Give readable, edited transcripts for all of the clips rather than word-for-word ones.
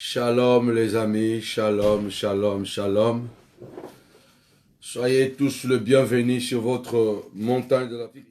Shalom les amis, shalom, shalom, shalom. Soyez tous le bienvenu sur votre montagne de la vie.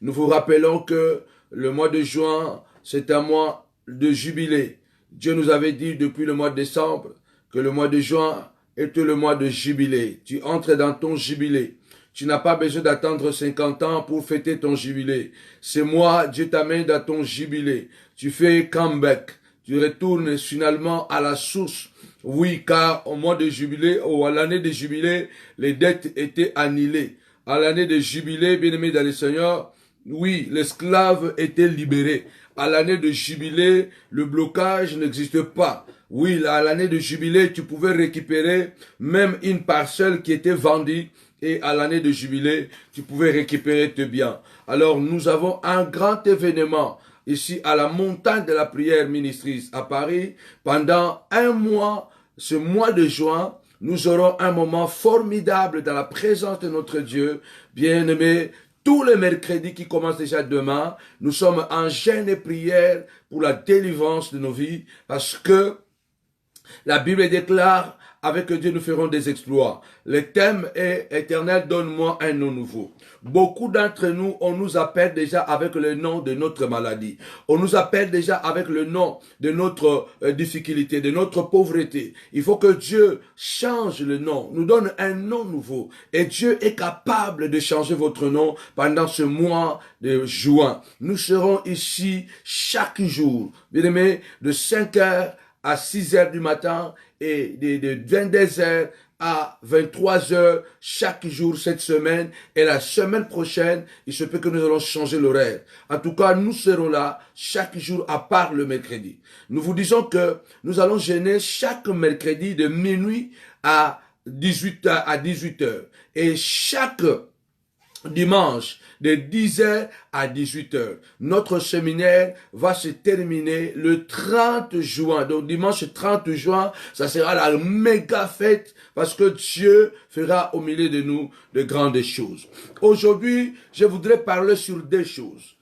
Nous vous rappelons que le mois de juin, c'est un mois de jubilé. Dieu nous avait dit depuis le mois de décembre que le mois de juin était le mois de jubilé. Tu entres dans ton jubilé. Tu n'as pas besoin d'attendre 50 ans pour fêter ton jubilé. Ce mois, Dieu t'amène dans ton jubilé. Tu fais comeback. Tu retournes finalement à la source. Oui, car au mois de jubilé, ou à l'année de jubilé, les dettes étaient annulées. À l'année de jubilé, bien-aimés dans le Seigneur, oui, l'esclave était libéré. À l'année de jubilé, le blocage n'existe pas. Oui, à l'année de jubilé, tu pouvais récupérer même une parcelle qui était vendue. Et à l'année de jubilé, tu pouvais récupérer tes biens. Alors, nous avons un grand événement ici à la montagne de la prière ministrice à Paris. Pendant un mois, ce mois de juin, nous aurons un moment formidable dans la présence de notre Dieu. Bien-aimé, tous les mercredis qui commencent déjà demain, nous sommes en jeûne et prière pour la délivrance de nos vies parce que la Bible déclare, avec Dieu nous ferons des exploits. Le thème est Éternel, donne-moi un nom nouveau. Beaucoup d'entre nous, on nous appelle déjà avec le nom de notre maladie. On nous appelle déjà avec le nom de notre difficulté, de notre pauvreté. Il faut que Dieu change le nom, nous donne un nom nouveau. Et Dieu est capable de changer votre nom pendant ce mois de juin. Nous serons ici chaque jour, bien aimé, de 5 heures à 6 heures du matin et de 22 heures à 23 heures chaque jour cette semaine. Et la semaine prochaine, il se peut que nous allons changer l'horaire. En tout cas, nous serons là chaque jour à part le mercredi. Nous vous disons que nous allons jeûner chaque mercredi de minuit à 18 heures à 18 heures. Et chaque dimanche, de 10h à 18h. Notre séminaire va se terminer le 30 juin. Donc dimanche 30 juin, ça sera la méga fête parce que Dieu fera au milieu de nous de grandes choses. Aujourd'hui, je voudrais parler sur deux choses.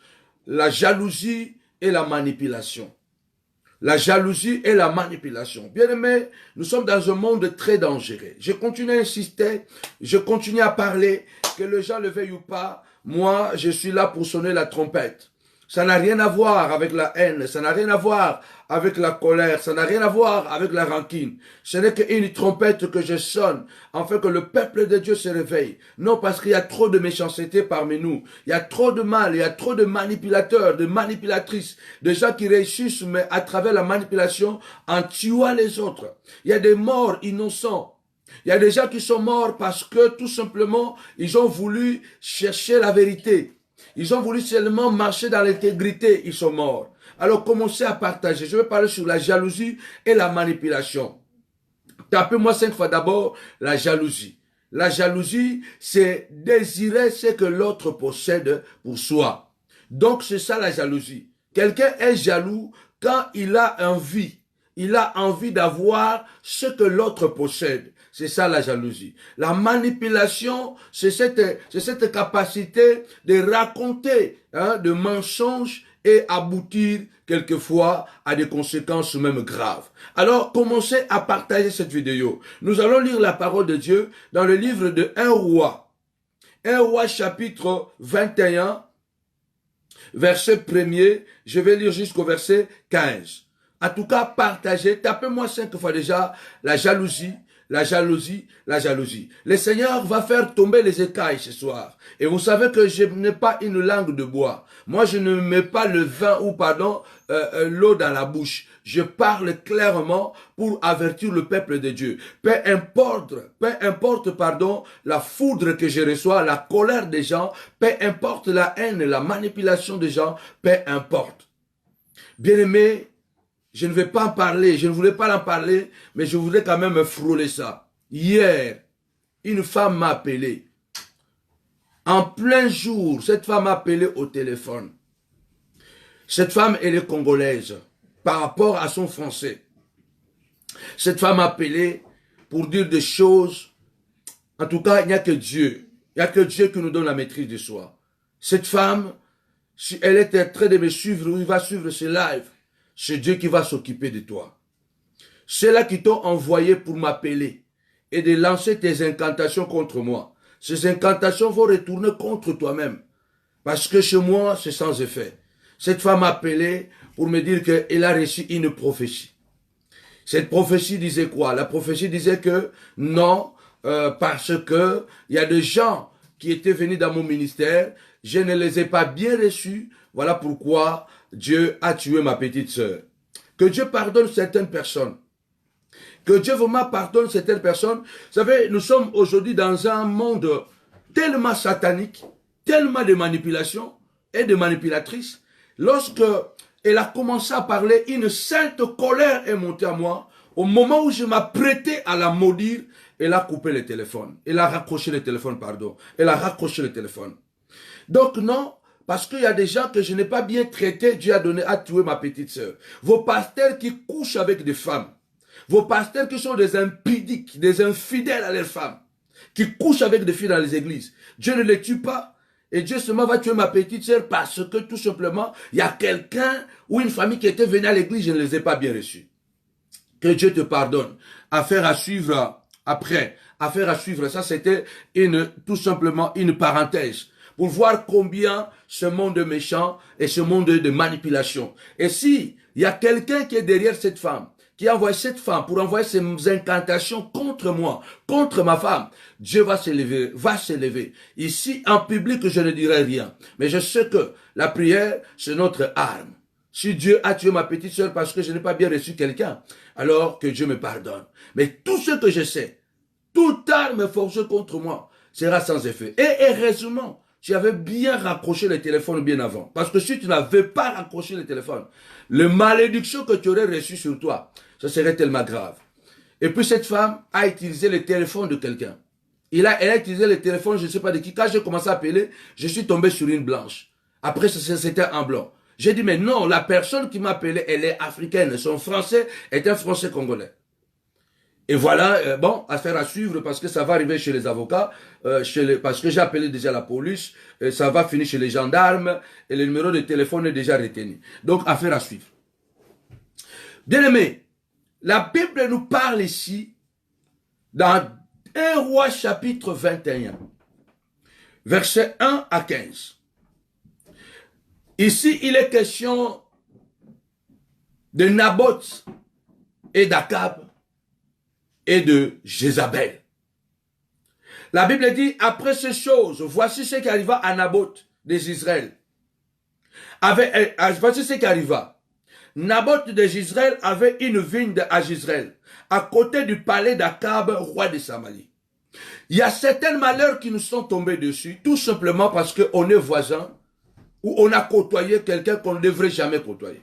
La jalousie et la manipulation. La jalousie et la manipulation. Bien aimé, nous sommes dans un monde très dangereux. Je continue à insister, je continue à parler, que les gens le veuillent ou pas. Moi, je suis là pour sonner la trompette. Ça n'a rien à voir avec la haine, ça n'a rien à voir avec la colère, ça n'a rien à voir avec la rancune. Ce n'est qu'une trompette que je sonne, afin que le peuple de Dieu se réveille. Non, parce qu'il y a trop de méchanceté parmi nous. Il y a trop de mal, il y a trop de manipulateurs, de manipulatrices, de gens qui réussissent, mais à travers la manipulation, en tuant les autres. Il y a des morts innocents. Il y a des gens qui sont morts parce que, tout simplement, ils ont voulu chercher la vérité. Ils ont voulu seulement marcher dans l'intégrité, ils sont morts. Alors commencez à partager. Je vais parler sur la jalousie et la manipulation. Tapez-moi 5 fois d'abord la jalousie. La jalousie, c'est désirer ce que l'autre possède pour soi. Donc c'est ça la jalousie. Quelqu'un est jaloux quand il a envie. Il a envie d'avoir ce que l'autre possède. C'est ça la jalousie. La manipulation, c'est cette capacité de raconter de mensonges et aboutir quelquefois à des conséquences même graves. Alors, commencez à partager cette vidéo. Nous allons lire la parole de Dieu dans le livre de 1 roi. 1 roi chapitre 21, verset 1er. Je vais lire jusqu'au verset 15. En tout cas, partagez. Tapez-moi 5 fois déjà la jalousie. La jalousie, la jalousie. Le Seigneur va faire tomber les écailles ce soir. Et vous savez que je n'ai pas une langue de bois. Moi, je ne mets pas le vin ou l'eau dans la bouche. Je parle clairement pour avertir le peuple de Dieu. Peu importe, la foudre que je reçois, la colère des gens, peu importe la haine, la manipulation des gens, peu importe. Bien-aimé, je ne vais pas en parler, je ne voulais pas en parler, mais je voudrais quand même frôler ça. Hier, une femme m'a appelé. En plein jour, cette femme m'a appelé au téléphone. Cette femme, elle est congolaise par rapport à son français. Cette femme m'a appelé pour dire des choses. En tout cas, il n'y a que Dieu. Il n'y a que Dieu qui nous donne la maîtrise de soi. Cette femme, si elle est en train de me suivre, ou il va suivre ce live, c'est Dieu qui va s'occuper de toi. ceux-là qui t'ont envoyé pour m'appeler et de lancer tes incantations contre moi, ces incantations vont retourner contre toi-même. Parce que chez moi, c'est sans effet. Cette femme m'a appelé pour me dire qu'elle a reçu une prophétie. Cette prophétie disait quoi? La prophétie disait que non, parce que il y a des gens qui étaient venus dans mon ministère, je ne les ai pas bien reçus. Voilà pourquoi Dieu a tué ma petite sœur. Que Dieu pardonne certaines personnes. Que Dieu vraiment pardonne certaines personnes. Vous savez, nous sommes aujourd'hui dans un monde tellement satanique, tellement de manipulation et de manipulatrices. Lorsque elle a commencé à parler, une sainte colère est montée à moi. Au moment où je m'apprêtais à la maudire, elle a coupé le téléphone. Elle a raccroché le téléphone, pardon. Elle a raccroché le téléphone. Donc non, parce qu'il y a des gens que je n'ai pas bien traités, Dieu a tué ma petite sœur. Vos pasteurs qui couchent avec des femmes, vos pasteurs qui sont des impudiques, des infidèles à leurs femmes, qui couchent avec des filles dans les églises, Dieu ne les tue pas. Et Dieu seulement va tuer ma petite sœur parce que tout simplement, il y a quelqu'un ou une famille qui était venue à l'église, je ne les ai pas bien reçus. Que Dieu te pardonne. Affaire à suivre après. Affaire à suivre. Ça, c'était tout simplement une parenthèse. Pour voir combien ce monde est méchant et ce monde de manipulation. Et si il y a quelqu'un qui est derrière cette femme, qui a envoyé cette femme pour envoyer ses incantations contre moi, contre ma femme, Dieu va s'élever. Ici, en public, je ne dirai rien. Mais je sais que la prière, c'est notre arme. Si Dieu a tué ma petite sœur parce que je n'ai pas bien reçu quelqu'un, alors que Dieu me pardonne. Mais tout ce que je sais, toute arme forcée contre moi sera sans effet. Et heureusement, tu avais bien raccroché le téléphone bien avant. Parce que si tu n'avais pas raccroché le téléphone, les malédictions que tu aurais reçues sur toi, ça serait tellement grave. Et puis cette femme a utilisé le téléphone de quelqu'un. Elle a utilisé le téléphone, je ne sais pas de qui. Quand j'ai commencé à appeler, je suis tombé sur une blanche. Après, c'était un blanc. J'ai dit, mais non, la personne qui m'a appelé, elle est africaine. Son français est un français congolais. Et voilà, bon, affaire à suivre parce que ça va arriver chez les avocats, parce que j'ai appelé déjà la police, ça va finir chez les gendarmes, et le numéro de téléphone est déjà retenu. Donc, affaire à suivre. Bien aimé, la Bible nous parle ici, dans 1 Roi chapitre 21, versets 1 à 15. Ici, il est question de Naboth et d'Akab et de Jézabel. La Bible dit, après ces choses, voici ce qui arriva à Naboth des Israël. Voici ce qui arriva. Naboth des Israël avait une vigne à Jezreel, à côté du palais d'Akab, roi de Samarie. Il y a certains malheurs qui nous sont tombés dessus, tout simplement parce qu'on est voisins, ou on a côtoyé quelqu'un qu'on ne devrait jamais côtoyer.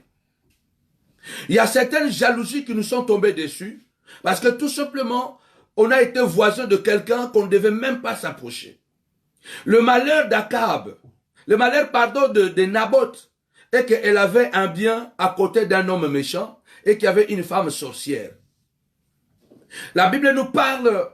Il y a certaines jalousies qui nous sont tombées dessus, parce que tout simplement, on a été voisin de quelqu'un qu'on ne devait même pas s'approcher. Le malheur d'Akab, le malheur, pardon, de Naboth, est qu'elle avait un bien à côté d'un homme méchant et qu'il y avait une femme sorcière. La Bible nous parle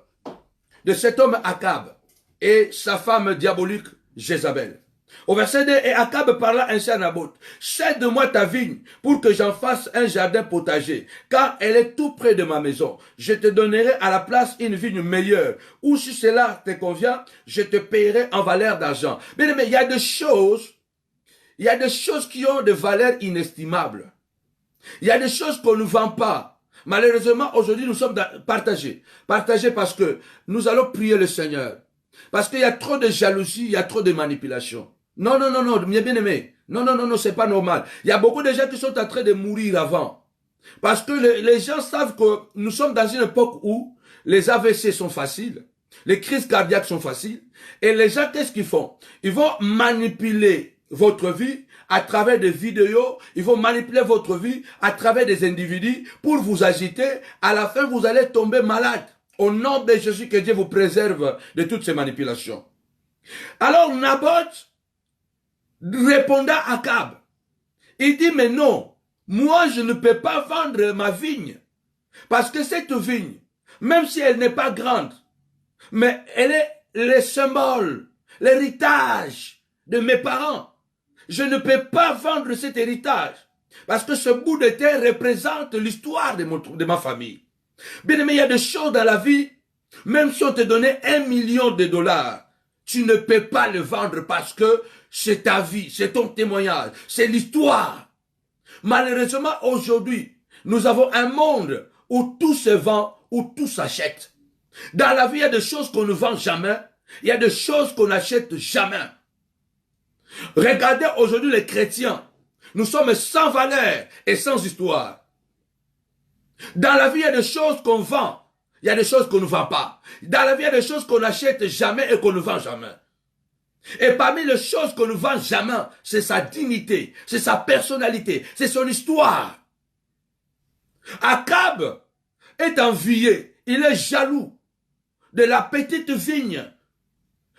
de cet homme Akab et sa femme diabolique Jézabel. Au verset 2, et Akab parla ainsi à Naboth, cède-moi ta vigne pour que j'en fasse un jardin potager, car elle est tout près de ma maison. Je te donnerai à la place une vigne meilleure, ou si cela te convient, je te paierai en valeur d'argent. Bien aimé, il y a des choses qui ont de valeur inestimable. Il y a des choses qu'on ne vend pas. Malheureusement, aujourd'hui, nous sommes partagés. Partagés parce que nous allons prier le Seigneur. Parce qu'il y a trop de jalousie, il y a trop de manipulation. Non, non, non, non, bien aimé. Non, non, non, non, c'est pas normal. Il y a beaucoup de gens qui sont en train de mourir avant. Parce que les gens savent que nous sommes dans une époque où les AVC sont faciles, les crises cardiaques sont faciles, et les gens, qu'est-ce qu'ils font? Ils vont manipuler votre vie à travers des vidéos, ils vont manipuler votre vie à travers des individus pour vous agiter. À la fin, vous allez tomber malade. Au nom de Jésus, que Dieu vous préserve de toutes ces manipulations. Alors Naboth répondit à Akab. Il dit, mais non, moi je ne peux pas vendre ma vigne. Parce que cette vigne, même si elle n'est pas grande, mais elle est le symbole, l'héritage de mes parents. Je ne peux pas vendre cet héritage. Parce que ce bout de terre représente l'histoire de ma famille. Bien aimé, il y a des choses dans la vie, même si on te donnait 1 million de dollars, tu ne peux pas le vendre parce que c'est ta vie, c'est ton témoignage, c'est l'histoire. Malheureusement, aujourd'hui, nous avons un monde où tout se vend, où tout s'achète. Dans la vie, il y a des choses qu'on ne vend jamais, il y a des choses qu'on n'achète jamais. Regardez aujourd'hui les chrétiens, nous sommes sans valeur et sans histoire. Dans la vie, il y a des choses qu'on vend, il y a des choses qu'on ne vend pas. Dans la vie, il y a des choses qu'on n'achète jamais et qu'on ne vend jamais. Et parmi les choses qu'on ne vend jamais, c'est sa dignité, c'est sa personnalité, c'est son histoire. Akab est envié, il est jaloux de la petite vigne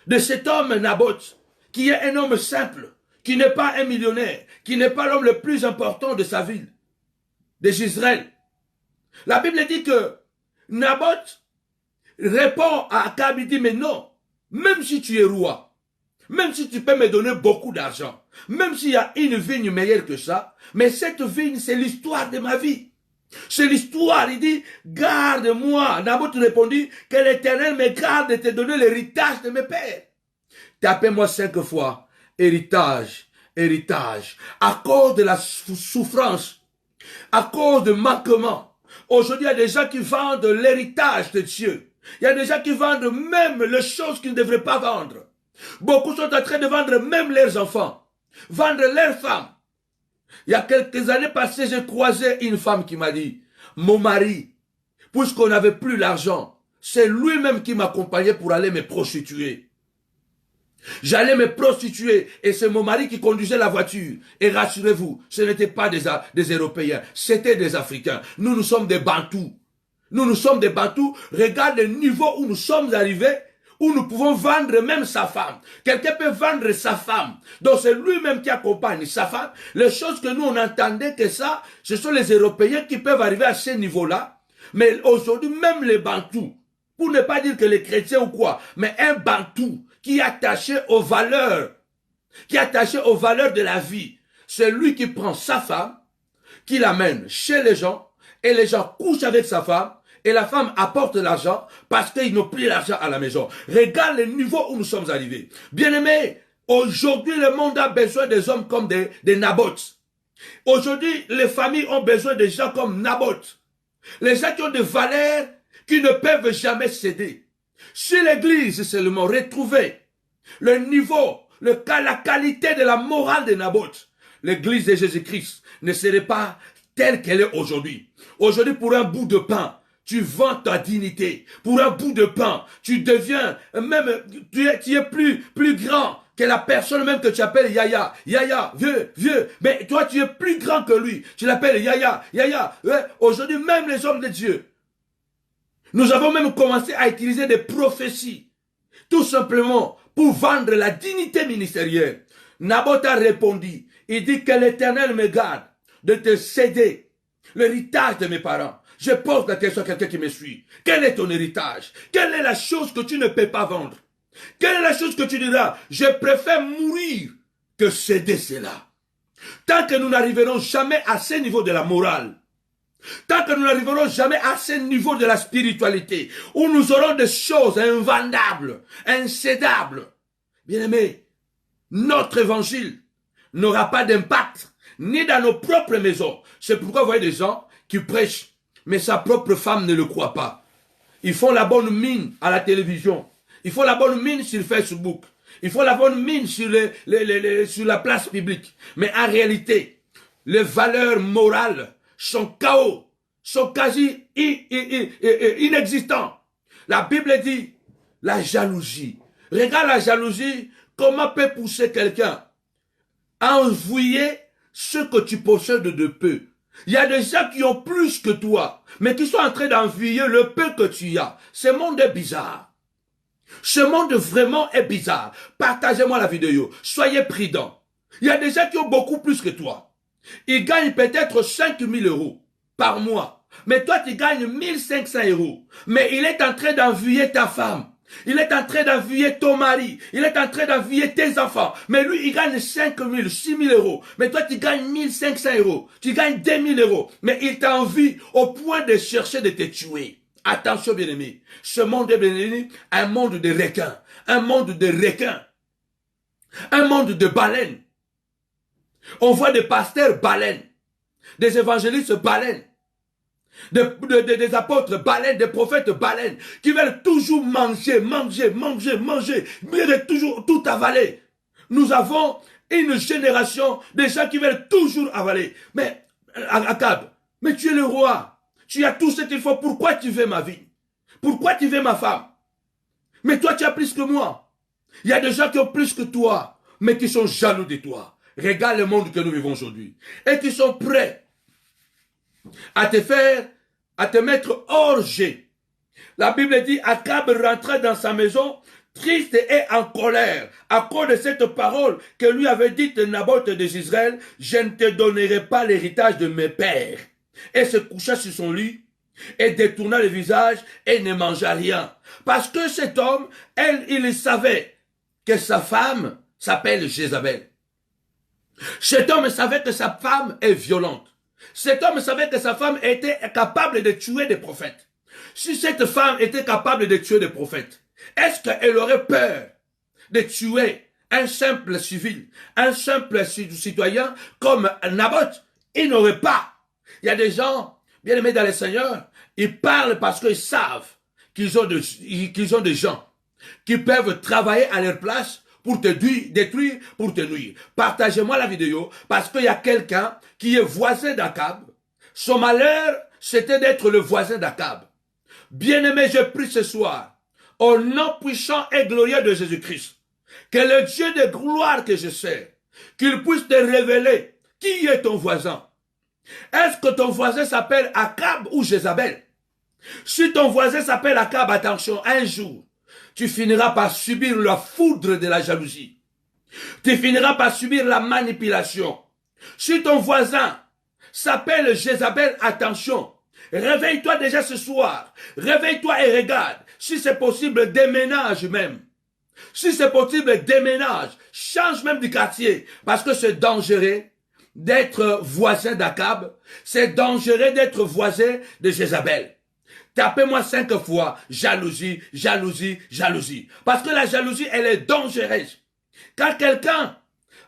de cet homme Naboth, qui est un homme simple, qui n'est pas un millionnaire, qui n'est pas l'homme le plus important de sa ville, des Israël. La Bible dit que Naboth répond à Akab, il dit, mais non, même si tu es roi, même si tu peux me donner beaucoup d'argent, même s'il y a une vigne meilleure que ça, mais cette vigne, c'est l'histoire de ma vie. C'est l'histoire, il dit, garde-moi. Naboth répondit, que l'Éternel me garde de te donner l'héritage de mes pères. Tapez-moi 5 fois, héritage, héritage, à cause de la souffrance, à cause de manquement. Aujourd'hui, il y a des gens qui vendent l'héritage de Dieu. Il y a des gens qui vendent même les choses qu'ils ne devraient pas vendre. Beaucoup sont en train de vendre même leurs enfants, vendre leurs femmes. Il y a quelques années passées, j'ai croisé une femme qui m'a dit, mon mari, puisqu'on n'avait plus l'argent, c'est lui-même qui m'accompagnait pour aller me prostituer. J'allais me prostituer et c'est mon mari qui conduisait la voiture. Et rassurez-vous, ce n'étaient pas des Européens, c'était des Africains. Nous sommes des Bantous. Nous sommes des Bantous. Regarde le niveau où nous sommes arrivés, où nous pouvons vendre même sa femme. Quelqu'un peut vendre sa femme. Donc c'est lui-même qui accompagne sa femme. Les choses que nous on entendait que ça, ce sont les Européens qui peuvent arriver à ce niveau-là. Mais aujourd'hui, même les Bantous, pour ne pas dire que les chrétiens ou quoi, mais un Bantou qui est attaché aux valeurs, de la vie, c'est lui qui prend sa femme, qui l'amène chez les gens, et les gens couchent avec sa femme, et la femme apporte l'argent parce qu'ils n'ont plus l'argent à la maison. Regarde le niveau où nous sommes arrivés. Bien-aimés, aujourd'hui le monde a besoin des hommes comme des Naboth. Aujourd'hui, les familles ont besoin de gens comme Naboth. Les gens qui ont des valeurs qui ne peuvent jamais céder. Si l'Église seulement retrouvait le niveau, la qualité de la morale de Naboth, l'Église de Jésus-Christ ne serait pas telle qu'elle est aujourd'hui. Aujourd'hui, pour un bout de pain, tu vends ta dignité. Pour un bout de pain, tu deviens, même, tu es plus grand que la personne même que tu appelles Yaya. Yaya, vieux. Mais toi, tu es plus grand que lui. Tu l'appelles Yaya. Ouais. Aujourd'hui, même les hommes de Dieu, nous avons même commencé à utiliser des prophéties, tout simplement pour vendre la dignité ministérielle. Naboth a répondu, il dit que l'Éternel me garde de te céder l'héritage de mes parents. Je pose la question à quelqu'un qui me suit. Quel est ton héritage? Quelle est la chose que tu ne peux pas vendre? Quelle est la chose que tu diras? Je préfère mourir que céder cela. Tant que nous n'arriverons jamais à ce niveau de la morale, tant que nous n'arriverons jamais à ce niveau de la spiritualité, où nous aurons des choses invendables, incédables, bien aimés, notre évangile n'aura pas d'impact, ni dans nos propres maisons. C'est pourquoi vous voyez des gens qui prêchent, mais sa propre femme ne le croit pas. Ils font la bonne mine à la télévision. Ils font la bonne mine sur Facebook. Ils font la bonne mine sur la place publique. Mais en réalité, les valeurs morales sont chaos, sont quasi inexistants. La Bible dit la jalousie. Regarde la jalousie, comment peut pousser quelqu'un à envoyer ce que tu possèdes de peu. Il y a des gens qui ont plus que toi, mais qui sont en train d'envier le peu que tu as. Ce monde est bizarre. Ce monde vraiment est bizarre. Partagez-moi la vidéo. Soyez prudents. Il y a des gens qui ont beaucoup plus que toi. Ils gagnent peut-être 5 000 € par mois. Mais toi, tu gagnes 1 500 €. Mais il est en train d'envier ta femme. Il est en train d'envier ton mari. Il est en train d'envier tes enfants. Mais lui, il gagne 5 000, 6 000 euros. Mais toi, tu gagnes 1 500 euros. Tu gagnes 2 000 euros. Mais il t'envie au point de chercher de te tuer. Attention, bien-aimé. Ce monde est, bien-aimé, un monde de requins. Un monde de requins. Un monde de baleines. On voit des pasteurs baleines. Des évangélistes baleines. Des apôtres baleines, des prophètes baleines, qui veulent toujours manger, mais veulent toujours tout avaler. Nous avons une génération de gens qui veulent toujours avaler. Mais, Akab, mais tu es le roi. Tu as tout ce qu'il faut. Pourquoi tu veux ma vie? Pourquoi tu veux ma femme? Mais toi, tu as plus que moi. Il y a des gens qui ont plus que toi, mais qui sont jaloux de toi. Regarde le monde que nous vivons aujourd'hui. Et qui sont prêts à te mettre hors jeu. La Bible dit, Akab rentrait dans sa maison, triste et en colère, à cause de cette parole que lui avait dite Naboth des Israël, je ne te donnerai pas l'héritage de mes pères. Et se coucha sur son lit, et détourna le visage, et ne mangea rien. Parce que cet homme, il savait que sa femme s'appelle Jézabel. Cet homme savait que sa femme est violente. Cet homme savait que sa femme était capable de tuer des prophètes. Si cette femme était capable de tuer des prophètes, est-ce qu'elle aurait peur de tuer un simple civil, un simple citoyen comme Naboth? Il n'aurait pas. Il y a des gens, bien aimés dans le Seigneur, ils parlent parce qu'ils savent qu'ils ont des gens qui peuvent travailler à leur place pour te détruire, pour te nuire. Partagez-moi la vidéo parce qu'il y a quelqu'un qui est voisin d'Akab. Son malheur, c'était d'être le voisin d'Akab. Bien-aimé, je prie ce soir, au nom puissant et glorieux de Jésus-Christ, que le Dieu de gloire que je sers, qu'il puisse te révéler qui est ton voisin. Est-ce que ton voisin s'appelle Akab ou Jézabel? Si ton voisin s'appelle Akab, attention, un jour, tu finiras par subir la foudre de la jalousie. Tu finiras par subir la manipulation. Si ton voisin s'appelle Jézabel, attention, réveille-toi déjà ce soir. Réveille-toi et regarde. Si c'est possible, déménage même. Si c'est possible, déménage. Change même du quartier. Parce que c'est dangereux d'être voisin d'Akab. C'est dangereux d'être voisin de Jézabel. Tapez-moi 5 fois, jalousie, jalousie, jalousie. Parce que la jalousie, elle est dangereuse. Quand quelqu'un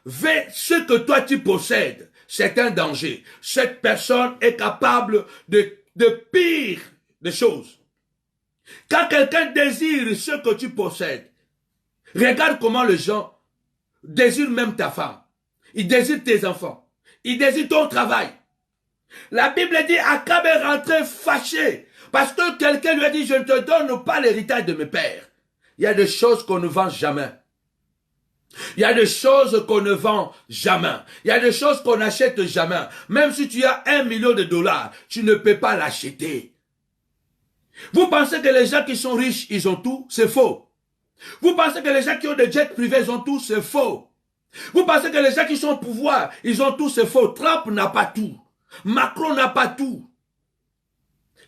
veut ce que toi tu possèdes, c'est un danger. Cette personne est capable de pire des choses. Quand quelqu'un désire ce que tu possèdes, regarde comment les gens désirent même ta femme. Ils désirent tes enfants. Ils désirent ton travail. La Bible dit, Akab est rentré fâché. Parce que quelqu'un lui a dit, je ne te donne pas l'héritage de mes pères. Il y a des choses qu'on ne vend jamais. Il y a des choses qu'on ne vend jamais. Il y a des choses qu'on n'achète jamais. Même si tu as $1 million, tu ne peux pas l'acheter. Vous pensez que les gens qui sont riches, ils ont tout? C'est faux. Vous pensez que les gens qui ont des jets privés, ils ont tout? C'est faux. Vous pensez que les gens qui sont au pouvoir, ils ont tout? C'est faux. Trump n'a pas tout. Macron n'a pas tout.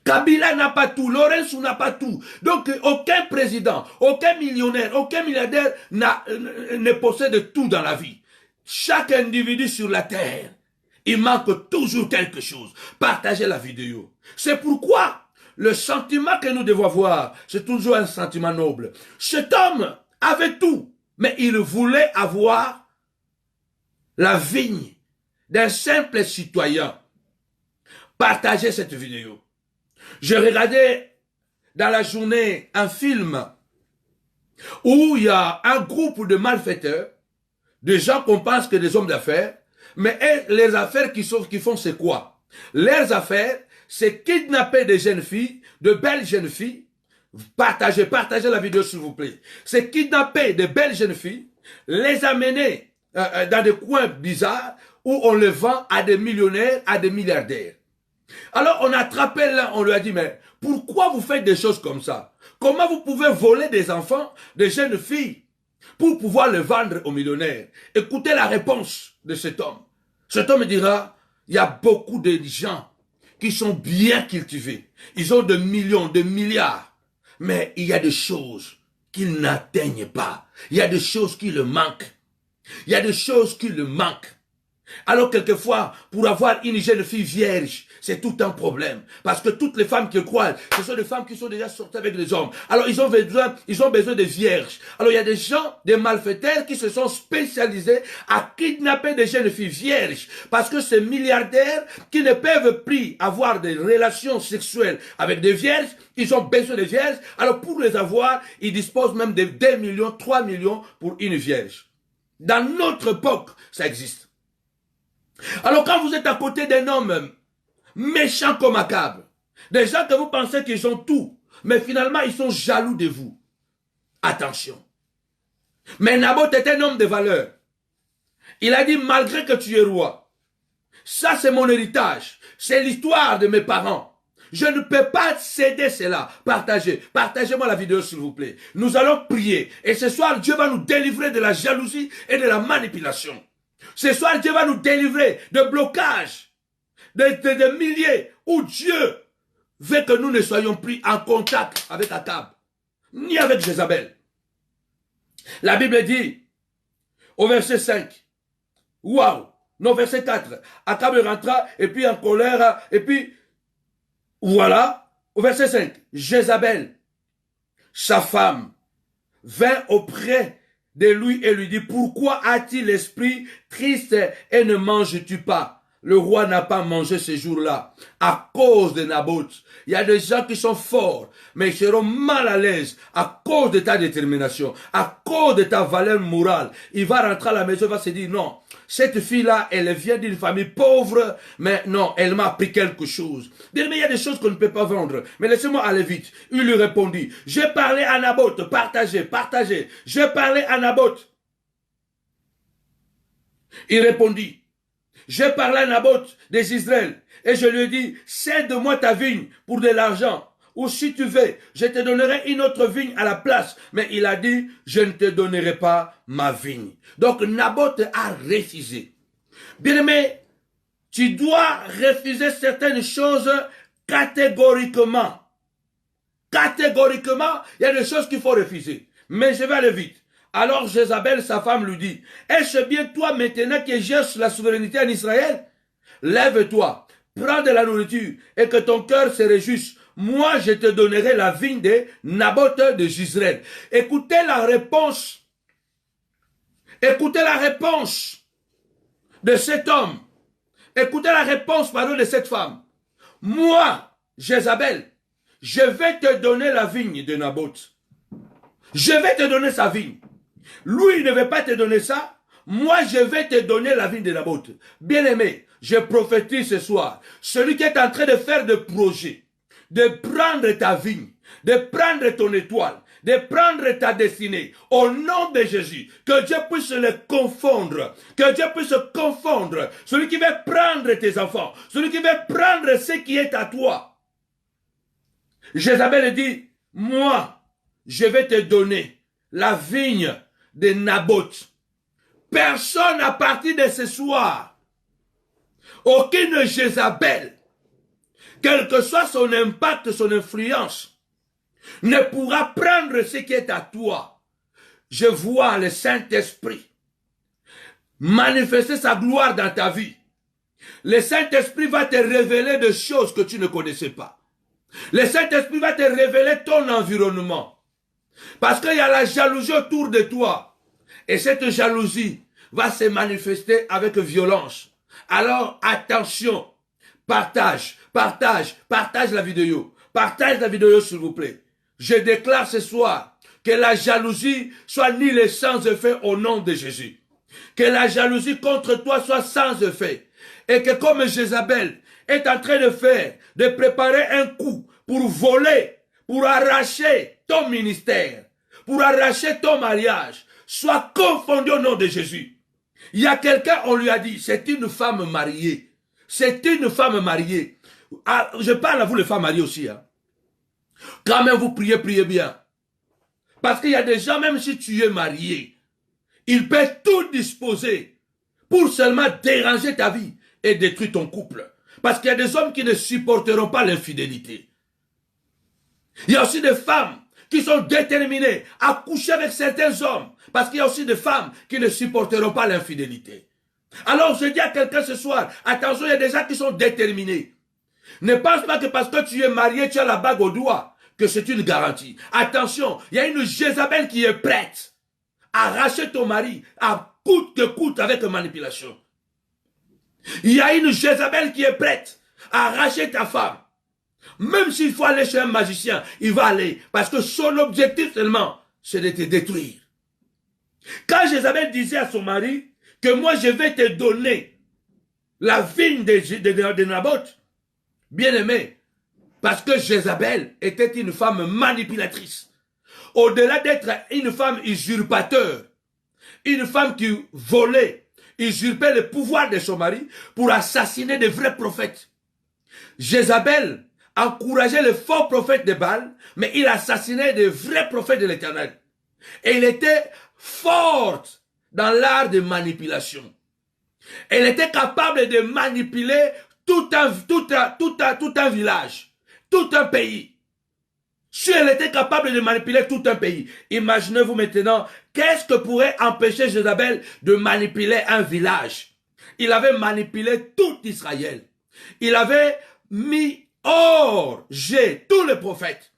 Kabila n'a pas tout, Lorenzo n'a pas tout. Donc, aucun président, aucun millionnaire, aucun milliardaire ne possède tout dans la vie. Chaque individu sur la terre, il manque toujours quelque chose. Partagez la vidéo. C'est pourquoi le sentiment que nous devons avoir, c'est toujours un sentiment noble. Cet homme avait tout, mais il voulait avoir la vigne d'un simple citoyen. Partagez cette vidéo. Je regardais dans la journée un film où il y a un groupe de malfaiteurs, de gens qu'on pense que des hommes d'affaires, mais les affaires qu'ils font, c'est quoi? Leurs affaires, c'est kidnapper des jeunes filles, de belles jeunes filles. Partagez la vidéo s'il vous plaît. C'est kidnapper de belles jeunes filles, les amener dans des coins bizarres où on les vend à des millionnaires, à des milliardaires. Alors on a attrapé l'un, on lui a dit, mais pourquoi vous faites des choses comme ça? Comment vous pouvez voler des enfants, des jeunes filles, pour pouvoir les vendre aux millionnaires? Écoutez la réponse de cet homme. Cet homme dira, il y a beaucoup de gens qui sont bien cultivés. Ils ont des millions, des milliards. Mais il y a des choses qu'il n'atteigne pas. Il y a des choses qui le manquent. Il y a des choses qui le manquent. Alors quelquefois, pour avoir une jeune fille vierge, c'est tout un problème. Parce que toutes les femmes qui croient, ce sont des femmes qui sont déjà sorties avec des hommes. Alors ils ont besoin de vierges. Alors il y a des gens, des malfaiteurs qui se sont spécialisés à kidnapper des jeunes filles vierges. Parce que ces milliardaires qui ne peuvent plus avoir des relations sexuelles avec des vierges, ils ont besoin de vierges. Alors pour les avoir, ils disposent même de 2 millions, 3 millions pour une vierge. Dans notre époque, ça existe. Alors quand vous êtes à côté d'un homme méchant comme Akab, des gens que vous pensez qu'ils ont tout, mais finalement ils sont jaloux de vous. Attention. Mais Naboth est un homme de valeur. Il a dit, malgré que tu es roi, ça c'est mon héritage, c'est l'histoire de mes parents. Je ne peux pas céder cela. Partagez-moi la vidéo s'il vous plaît. Nous allons prier. Et ce soir, Dieu va nous délivrer de la jalousie et de la manipulation. Ce soir, Dieu va nous délivrer de blocages, de milliers, où Dieu veut que nous ne soyons plus en contact avec Akab, ni avec Jézabel. La Bible dit, au verset 5, waouh, non, verset 4, Akab rentra, et puis en colère, et puis, voilà, au verset 5, Jézabel, sa femme, vint auprès de lui et lui dit, pourquoi a-t-il l'esprit triste et ne manges-tu pas? Le roi n'a pas mangé ce jour-là à cause de Naboth. Il y a des gens qui sont forts, mais ils seront mal à l'aise à cause de ta détermination, à cause de ta valeur morale. Il va rentrer à la maison, il va se dire, non, cette fille-là, elle vient d'une famille pauvre, mais non, elle m'a appris quelque chose. Mais il y a des choses qu'on ne peut pas vendre. Mais laissez-moi aller vite. Il lui répondit, j'ai parlé à Naboth, partagez. J'ai parlé à Naboth. Il répondit, j'ai parlé à Naboth des Israël et je lui ai dit, cède-moi ta vigne pour de l'argent. Ou si tu veux, je te donnerai une autre vigne à la place. Mais il a dit, je ne te donnerai pas ma vigne. Donc Naboth a refusé. Bien-aimé, tu dois refuser certaines choses catégoriquement. Catégoriquement, il y a des choses qu'il faut refuser. Mais je vais aller vite. Alors Jézabel, sa femme, lui dit, est-ce bien toi maintenant qui gères la souveraineté en Israël? Lève-toi, prends de la nourriture et que ton cœur se réjouisse. Moi, je te donnerai la vigne de Naboth de Jezreel. Écoutez la réponse. Écoutez la réponse de cet homme. Écoutez la réponse, pardon, de cette femme. Moi, Jézabel, je vais te donner la vigne de Naboth. Je vais te donner sa vigne. Lui, il ne veut pas te donner ça. Moi, je vais te donner la vigne de Naboth. Bien-aimé, je prophétise ce soir. Celui qui est en train de faire des projets, de prendre ta vigne, de prendre ton étoile, de prendre ta destinée, au nom de Jésus, que Dieu puisse les confondre, que Dieu puisse confondre celui qui veut prendre tes enfants, celui qui veut prendre ce qui est à toi. Jézabel dit, moi, je vais te donner la vigne de Naboth. Personne à partir de ce soir, aucune Jézabel, quel que soit son impact, son influence, ne pourra prendre ce qui est à toi. Je vois le Saint-Esprit manifester sa gloire dans ta vie. Le Saint-Esprit va te révéler des choses que tu ne connaissais pas. Le Saint-Esprit va te révéler ton environnement. Parce qu'il y a la jalousie autour de toi. Et cette jalousie va se manifester avec violence. Alors attention, partage la vidéo. Partage la vidéo s'il vous plaît. Je déclare ce soir que la jalousie soit nulles sans effet au nom de Jésus. Que la jalousie contre toi soit sans effet. Et que comme Jézabel est en train de faire, de préparer un coup pour voler, pour arracher ton ministère, pour arracher ton mariage, soit confondu au nom de Jésus. Il y a quelqu'un, on lui a dit, c'est une femme mariée. C'est une femme mariée. Ah, je parle à vous les femmes mariées aussi. Hein. Quand même vous priez, priez bien. Parce qu'il y a des gens, même si tu es marié, ils peuvent tout disposer pour seulement déranger ta vie et détruire ton couple. Parce qu'il y a des hommes qui ne supporteront pas l'infidélité. Il y a aussi des femmes qui sont déterminés à coucher avec certains hommes, parce qu'il y a aussi des femmes qui ne supporteront pas l'infidélité. Alors je dis à quelqu'un ce soir, attention, il y a des gens qui sont déterminés. Ne pense pas que parce que tu es marié, tu as la bague au doigt, que c'est une garantie. Attention, il y a une Jézabel qui est prête à arracher ton mari à coûte que coûte avec manipulation. Il y a une Jézabel qui est prête à arracher ta femme. Même s'il faut aller chez un magicien, il va aller. Parce que son objectif seulement, c'est de te détruire. Quand Jézabel disait à son mari que moi je vais te donner la vigne de Naboth, bien aimé, parce que Jézabel était une femme manipulatrice. Au-delà d'être une femme usurpateur, une femme qui volait, usurpait le pouvoir de son mari pour assassiner des vrais prophètes. Jézabel encourageait les faux prophètes de Baal, mais il assassinait des vrais prophètes de l'Éternel. Et il était forte dans l'art de manipulation. Elle était capable de manipuler tout un village, tout un pays. Si elle était capable de manipuler tout un pays, imaginez-vous maintenant, qu'est-ce que pourrait empêcher Jézabel de manipuler un village? Il avait manipulé tout Israël. Il avait mis hors jeu tous les prophètes.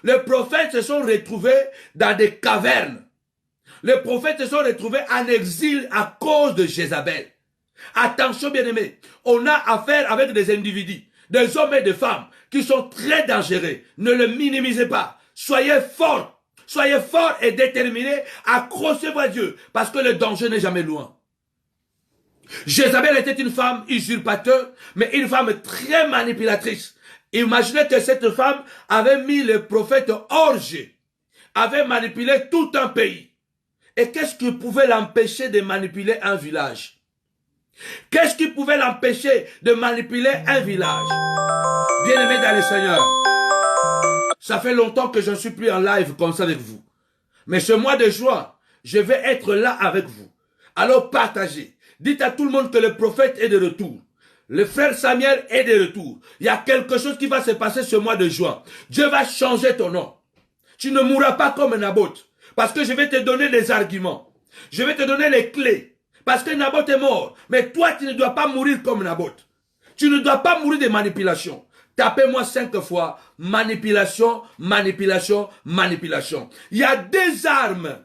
Les prophètes se sont retrouvés dans des cavernes. Les prophètes se sont retrouvés en exil à cause de Jézabel. Attention bien-aimés, on a affaire avec des individus, des hommes et des femmes qui sont très dangereux. Ne le minimisez pas. Soyez forts et déterminés, accrochez-vous à Dieu, parce que le danger n'est jamais loin. Jézabel était une femme usurpateur, mais une femme très manipulatrice. Imaginez que cette femme avait mis le prophète hors jeu, avait manipulé tout un pays. Et qu'est-ce qui pouvait l'empêcher de manipuler un village? Qu'est-ce qui pouvait l'empêcher de manipuler un village? Bien-aimé dans le Seigneur, ça fait longtemps que je ne suis plus en live comme ça avec vous. Mais ce mois de juin, je vais être là avec vous. Alors partagez. Dites à tout le monde que le prophète est de retour. Le frère Samuel est de retour. Il y a quelque chose qui va se passer ce mois de juin. Dieu va changer ton nom. Tu ne mourras pas comme Naboth. Parce que je vais te donner des arguments. Je vais te donner les clés. Parce que Naboth est mort. Mais toi, tu ne dois pas mourir comme Naboth. Tu ne dois pas mourir de manipulation. Tapez-moi 5 fois. Manipulation, manipulation, manipulation. Il y a des armes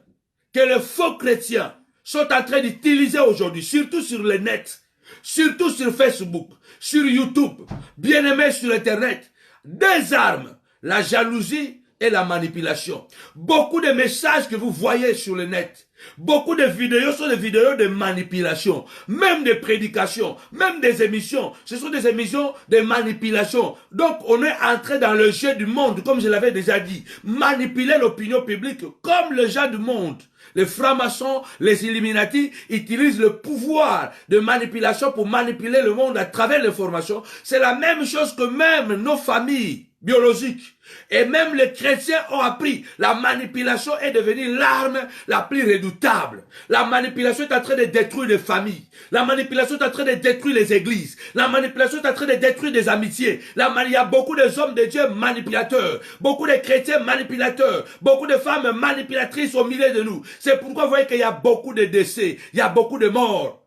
que les faux chrétiens sont en train d'utiliser aujourd'hui. Surtout sur le net. Surtout sur Facebook. Sur YouTube. Bien aimé sur Internet. Des armes. La jalousie et la manipulation. Beaucoup de messages que vous voyez sur le net, beaucoup de vidéos sont des vidéos de manipulation, même des prédications, même des émissions. Ce sont des émissions de manipulation. Donc on est entré dans le jeu du monde, comme je l'avais déjà dit. Manipuler l'opinion publique comme le jeu du monde. Les francs-maçons, les Illuminati utilisent le pouvoir de manipulation pour manipuler le monde à travers l'information. C'est la même chose que même nos familles biologiques. Et même les chrétiens ont appris. La manipulation est devenue l'arme la plus redoutable. La manipulation est en train de détruire les familles. La manipulation est en train de détruire les églises. La manipulation est en train de détruire des amitiés. Il y a beaucoup de hommes de Dieu manipulateurs. Beaucoup de chrétiens manipulateurs. Beaucoup de femmes manipulatrices au milieu de nous. C'est pourquoi vous voyez qu'il y a beaucoup de décès. Il y a beaucoup de morts.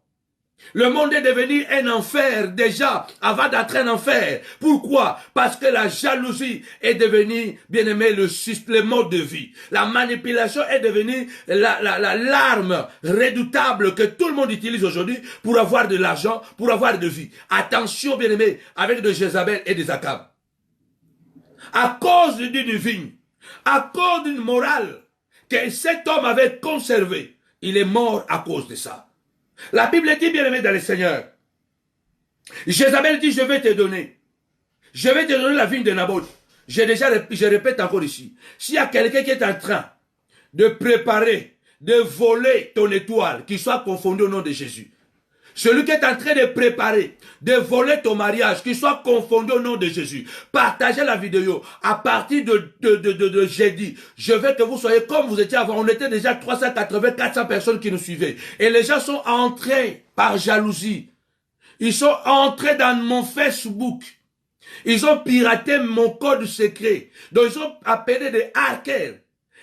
Le monde est devenu un enfer déjà avant d'être un enfer. Pourquoi? Parce que la jalousie est devenue, bien aimé, le mode de vie. La manipulation est devenue l'arme redoutable que tout le monde utilise aujourd'hui pour avoir de l'argent, pour avoir de vie. Attention, bien aimé, avec de Jézabel et des Akab. À cause d'une vigne, à cause d'une morale que cet homme avait conservée, il est mort à cause de ça. La Bible dit, bien aimé dans le Seigneur, Jézabel dit, je vais te donner. Je vais te donner la vigne de Naboth. Je répète encore ici. S'il y a quelqu'un qui est en train de préparer, de voler ton étoile, qu'il soit confondu au nom de Jésus. Celui qui est en train de préparer, de voler ton mariage, qu'il soit confondu au nom de Jésus. Partagez la vidéo. À partir de jeudi, je veux que vous soyez comme vous étiez avant. On était déjà 380, 400 personnes qui nous suivaient. Et les gens sont entrés par jalousie. Ils sont entrés dans mon Facebook. Ils ont piraté mon code secret. Donc ils ont appelé des hackers.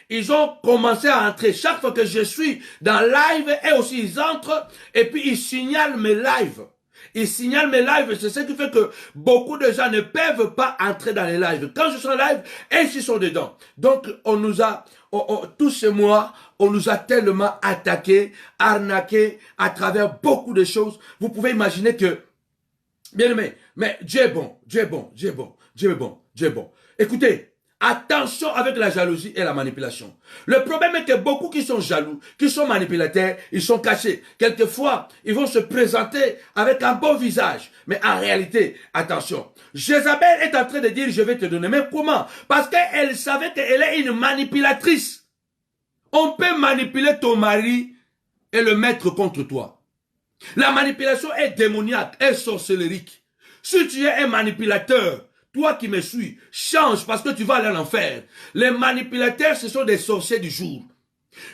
ils ont commencé à entrer. Chaque fois que je suis dans live, et aussi ils entrent, et puis ils signalent mes lives. Ils signalent mes lives, c'est ce qui fait que beaucoup de gens ne peuvent pas entrer dans les lives. Quand je suis en live, ils sont dedans. Donc, on nous a, tous ces mois, on nous a tellement attaqués, arnaqués à travers beaucoup de choses. Vous pouvez imaginer que, bien aimé, mais Dieu est bon, Dieu est bon, Dieu est bon, Dieu est bon, Dieu est bon. Écoutez, attention avec la jalousie et la manipulation. Le problème est que beaucoup qui sont jaloux, qui sont manipulateurs, ils sont cachés. Quelquefois, ils vont se présenter avec un beau visage. Mais en réalité, attention, Jézabel est en train de dire, je vais te donner. Mais comment? Parce qu'elle savait qu'elle est une manipulatrice. On peut manipuler ton mari et le mettre contre toi. La manipulation est démoniaque, est sorcellerique. Si tu es un manipulateur, toi qui me suis, change parce que tu vas aller en enfer. Les manipulateurs, ce sont des sorciers du jour.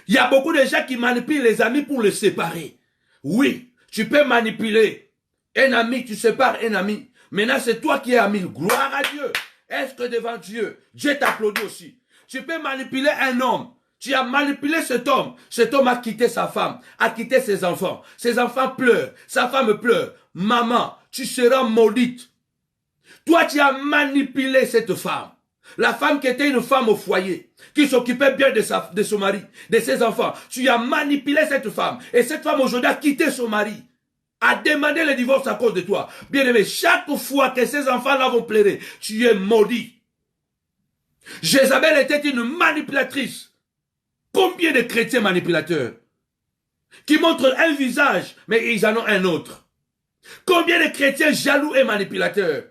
Il y a beaucoup de gens qui manipulent les amis pour les séparer. Oui, tu peux manipuler un ami, tu sépares un ami. Maintenant, c'est toi qui es ami. Gloire à Dieu. Est-ce que devant Dieu, Dieu t'applaudit aussi? Tu peux manipuler un homme. Tu as manipulé cet homme. Cet homme a quitté sa femme, a quitté ses enfants. Ses enfants pleurent, sa femme pleure. Maman, tu seras maudite. Toi, tu as manipulé cette femme. La femme qui était une femme au foyer, qui s'occupait bien de son mari, de ses enfants. Tu as manipulé cette femme. Et cette femme aujourd'hui a quitté son mari, a demandé le divorce à cause de toi. Bien aimé, chaque fois que ces enfants-là vont pleurer, tu es maudit. Jézabel était une manipulatrice. Combien de chrétiens manipulateurs qui montrent un visage, mais ils en ont un autre? Combien de chrétiens jaloux et manipulateurs?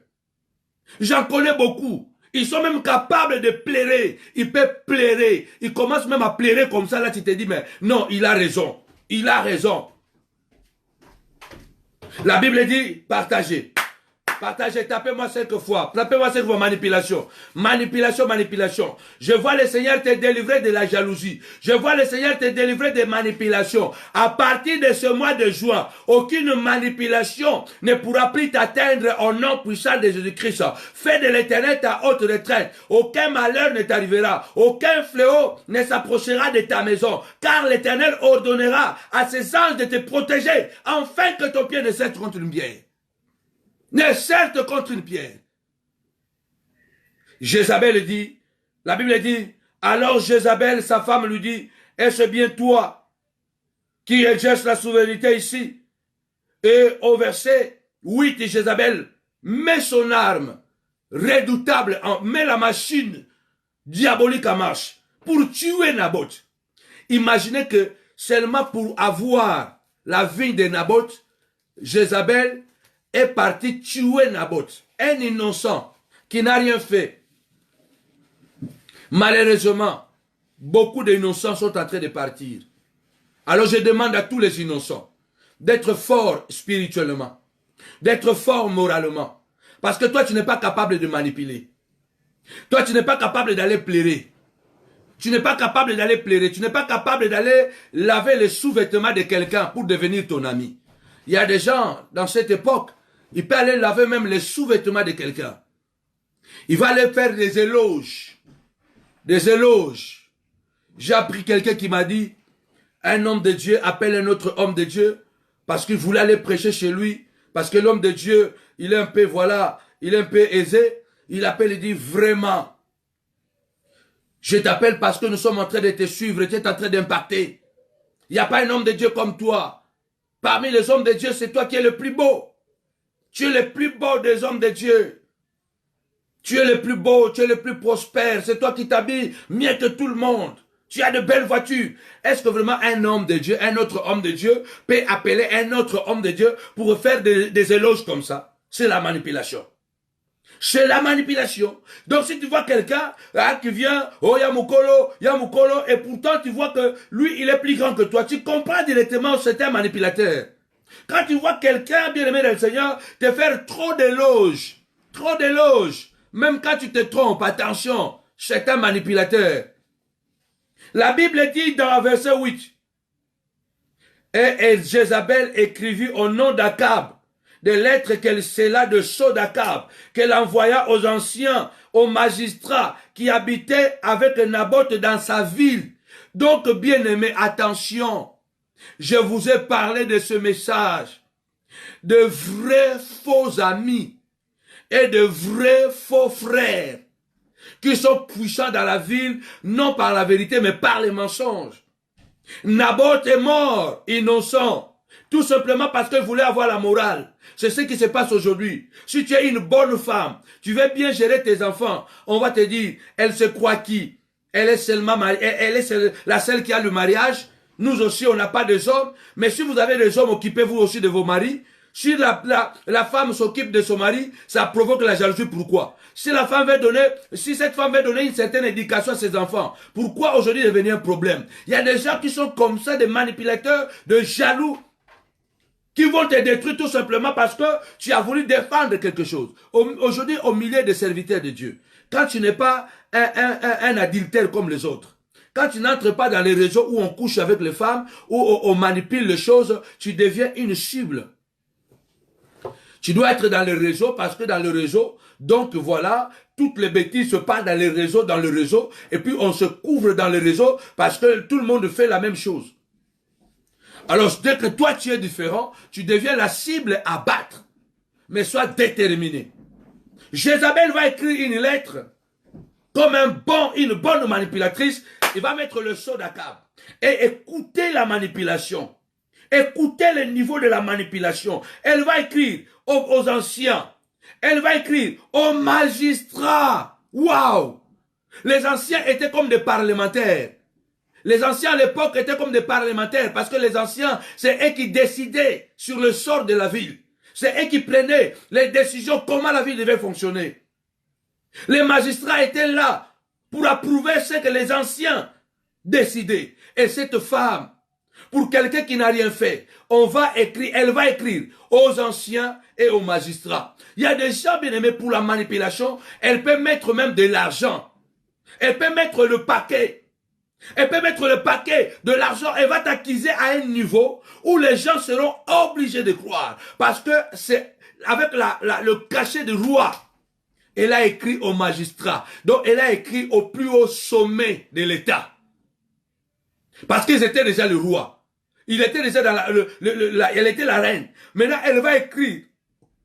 J'en connais beaucoup. Ils sont même capables de plairer. Ils peuvent plairer. Ils commencent même à plairer comme ça. Là, tu te dis, mais non, il a raison. Il a raison. La Bible dit, partagez. Partagez, tapez-moi 5 fois. Tapez-moi 5 fois, manipulation. Manipulation, manipulation. Je vois le Seigneur te délivrer de la jalousie. Je vois le Seigneur te délivrer des manipulations. À partir de ce mois de juin, aucune manipulation ne pourra plus t'atteindre au nom puissant de Jésus-Christ. Fais de l'Éternel ta haute retraite. Aucun malheur ne t'arrivera. Aucun fléau ne s'approchera de ta maison. Car l'Éternel ordonnera à ses anges de te protéger, afin que ton pied ne s'être contre une pierre. Ne certes contre une pierre. Jézabel dit, la Bible dit, alors Jézabel, sa femme, lui dit, est-ce bien toi qui exerce la souveraineté ici? Et au verset 8, Jézabel met son arme redoutable, met la machine diabolique en marche pour tuer Naboth. Imaginez que seulement pour avoir la vie de Naboth, Jézabel est parti tuer Naboth, un innocent qui n'a rien fait. Malheureusement, beaucoup d'innocents sont en train de partir. Alors je demande à tous les innocents d'être forts spirituellement, d'être forts moralement. Parce que toi, tu n'es pas capable de manipuler. Toi, tu n'es pas capable d'aller plairer. Tu n'es pas capable d'aller plairer. Tu n'es pas capable d'aller laver les sous-vêtements de quelqu'un pour devenir ton ami. Il y a des gens, dans cette époque, il peut aller laver même les sous-vêtements de quelqu'un. Il va aller faire des éloges. Des éloges. J'ai appris quelqu'un qui m'a dit, un homme de Dieu appelle un autre homme de Dieu parce qu'il voulait aller prêcher chez lui. Parce que l'homme de Dieu, il est un peu, voilà, il est un peu aisé. Il appelle et dit, vraiment, je t'appelle parce que nous sommes en train de te suivre, tu es en train d'impacter. Il n'y a pas un homme de Dieu comme toi. Parmi les hommes de Dieu, c'est toi qui es le plus beau. Tu es le plus beau des hommes de Dieu. Tu es le plus beau, tu es le plus prospère. C'est toi qui t'habilles mieux que tout le monde. Tu as de belles voitures. Est-ce que vraiment un homme de Dieu, un autre homme de Dieu peut appeler un autre homme de Dieu pour faire des éloges comme ça? C'est la manipulation. C'est la manipulation. Donc si tu vois quelqu'un qui vient, oh Yamukolo, et pourtant tu vois que lui il est plus grand que toi, tu comprends directement que c'est un manipulateur. Quand tu vois quelqu'un, bien aimé dans le Seigneur, te faire trop d'éloges, même quand tu te trompes, attention, c'est un manipulateur. La Bible dit dans le verset 8, et Jézabel écrivit au nom d'Akab des lettres qu'elle scella de sceaux d'Akab, qu'elle envoya aux anciens, au magistrat qui habitait avec Naboth dans sa ville. Donc, bien-aimés, attention, je vous ai parlé de ce message. De vrais faux amis et de vrais faux frères qui sont puissants dans la ville, non par la vérité, mais par les mensonges. Naboth est mort, innocent, tout simplement parce qu'il voulait avoir la morale. C'est ce qui se passe aujourd'hui. Si tu es une bonne femme, tu veux bien gérer tes enfants, on va te dire, elle se croit qui? Elle est seulement elle est la seule qui a le mariage. Nous aussi, on n'a pas de hommes. Mais si vous avez des hommes, occupez-vous aussi de vos maris. Si la femme s'occupe de son mari, ça provoque la jalousie. Pourquoi? Si cette femme veut donner une certaine éducation à ses enfants, pourquoi aujourd'hui devenir un problème? Il y a des gens qui sont comme ça, des manipulateurs, de jaloux, qui vont te détruire tout simplement parce que tu as voulu défendre quelque chose. Aujourd'hui, au milieu des serviteurs de Dieu, quand tu n'es pas un adultère comme les autres, quand tu n'entres pas dans les réseaux où on couche avec les femmes, où on manipule les choses, tu deviens une cible. Tu dois être dans le réseau parce que dans le réseau, donc voilà, toutes les bêtises se passent dans le réseau, et puis on se couvre dans le réseau parce que tout le monde fait la même chose. Alors, dès que toi tu es différent, tu deviens la cible à battre. Mais sois déterminé. Jézabel va écrire une lettre comme une bonne manipulatrice. Il va mettre le sceau d'Akab. Et écoutez la manipulation. Écoutez le niveau de la manipulation. Elle va écrire aux anciens. Elle va écrire aux magistrats. Waouh! Les anciens étaient comme des parlementaires. Les anciens à l'époque étaient comme des parlementaires parce que les anciens, c'est eux qui décidaient sur le sort de la ville. C'est eux qui prenaient les décisions, comment la ville devait fonctionner. Les magistrats étaient là pour approuver ce que les anciens décidaient. Et cette femme, pour quelqu'un qui n'a rien fait, elle va écrire aux anciens et aux magistrats. Il y a des gens bien aimés pour la manipulation, elle peut mettre même de l'argent. Elle peut mettre le paquet. Elle peut mettre le paquet de l'argent, elle va t'accuser à un niveau où les gens seront obligés de croire. Parce que c'est avec le cachet du roi. Elle a écrit aux magistrats. Donc elle a écrit au plus haut sommet de l'État. Parce qu'ils étaient déjà le roi. Il était déjà dans elle était la reine. Maintenant elle va écrire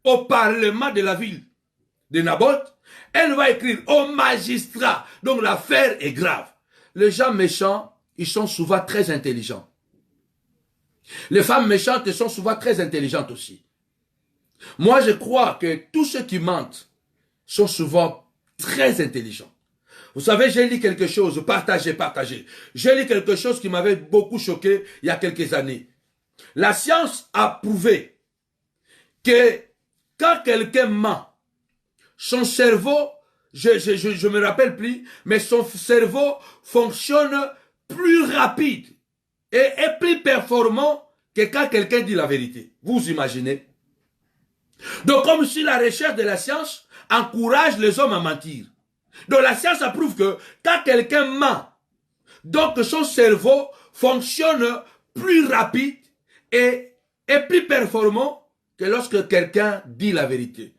au parlement de la ville de Naboth. Elle va écrire aux magistrats. Donc l'affaire est grave. Les gens méchants, ils sont souvent très intelligents. Les femmes méchantes sont souvent très intelligentes aussi. Moi, je crois que tous ceux qui mentent sont souvent très intelligents. Vous savez, j'ai lu quelque chose, partagez. J'ai lu quelque chose qui m'avait beaucoup choqué il y a quelques années. La science a prouvé que quand quelqu'un ment, son cerveau, je me rappelle plus, mais son cerveau fonctionne plus rapide et est plus performant que quand quelqu'un dit la vérité. Vous imaginez? Donc comme si la recherche de la science encourage les hommes à mentir. Donc la science approuve que quand quelqu'un ment, donc son cerveau fonctionne plus rapide et est plus performant que lorsque quelqu'un dit la vérité.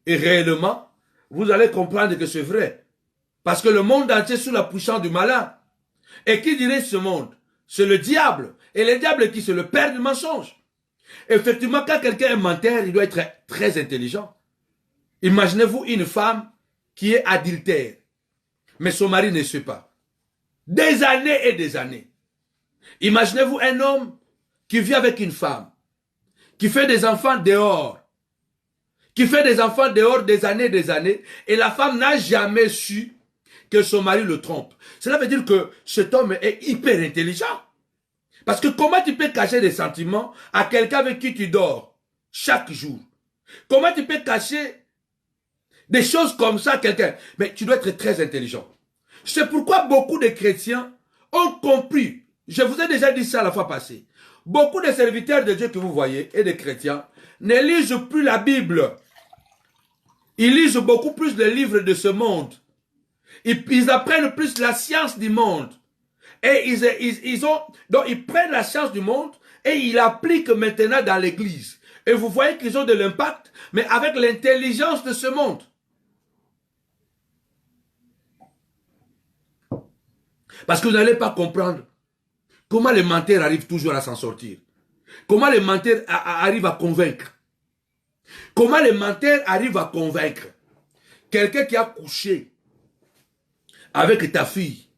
Et réellement, vous allez comprendre que c'est vrai. Parce que le monde entier est sous la puissance du malin. Et qui dirait ce monde? C'est le diable. Et le diable qui c'est le père du mensonge. Effectivement, quand quelqu'un est menteur, il doit être très intelligent. Imaginez-vous une femme qui est adultère. Mais son mari ne sait pas. Des années et des années. Imaginez-vous un homme qui vit avec une femme. Qui fait des enfants dehors. Qui fait des enfants dehors des années, et la femme n'a jamais su que son mari le trompe. Cela veut dire que cet homme est hyper intelligent. Parce que comment tu peux cacher des sentiments à quelqu'un avec qui tu dors chaque jour? Comment tu peux cacher des choses comme ça à quelqu'un? Mais tu dois être très intelligent. C'est pourquoi beaucoup de chrétiens ont compris, je vous ai déjà dit ça la fois passée, beaucoup de serviteurs de Dieu que vous voyez et de chrétiens ne lisent plus la Bible. Ils lisent beaucoup plus les livres de ce monde. Ils apprennent plus la science du monde. Et donc ils prennent la science du monde et ils l'appliquent maintenant dans l'église. Et vous voyez qu'ils ont de l'impact, mais avec l'intelligence de ce monde. Parce que vous n'allez pas comprendre comment les menteurs arrivent toujours à s'en sortir. Comment les menteurs arrivent à convaincre. Comment les menteurs arrivent à convaincre. Quelqu'un qui a couché avec ta fille,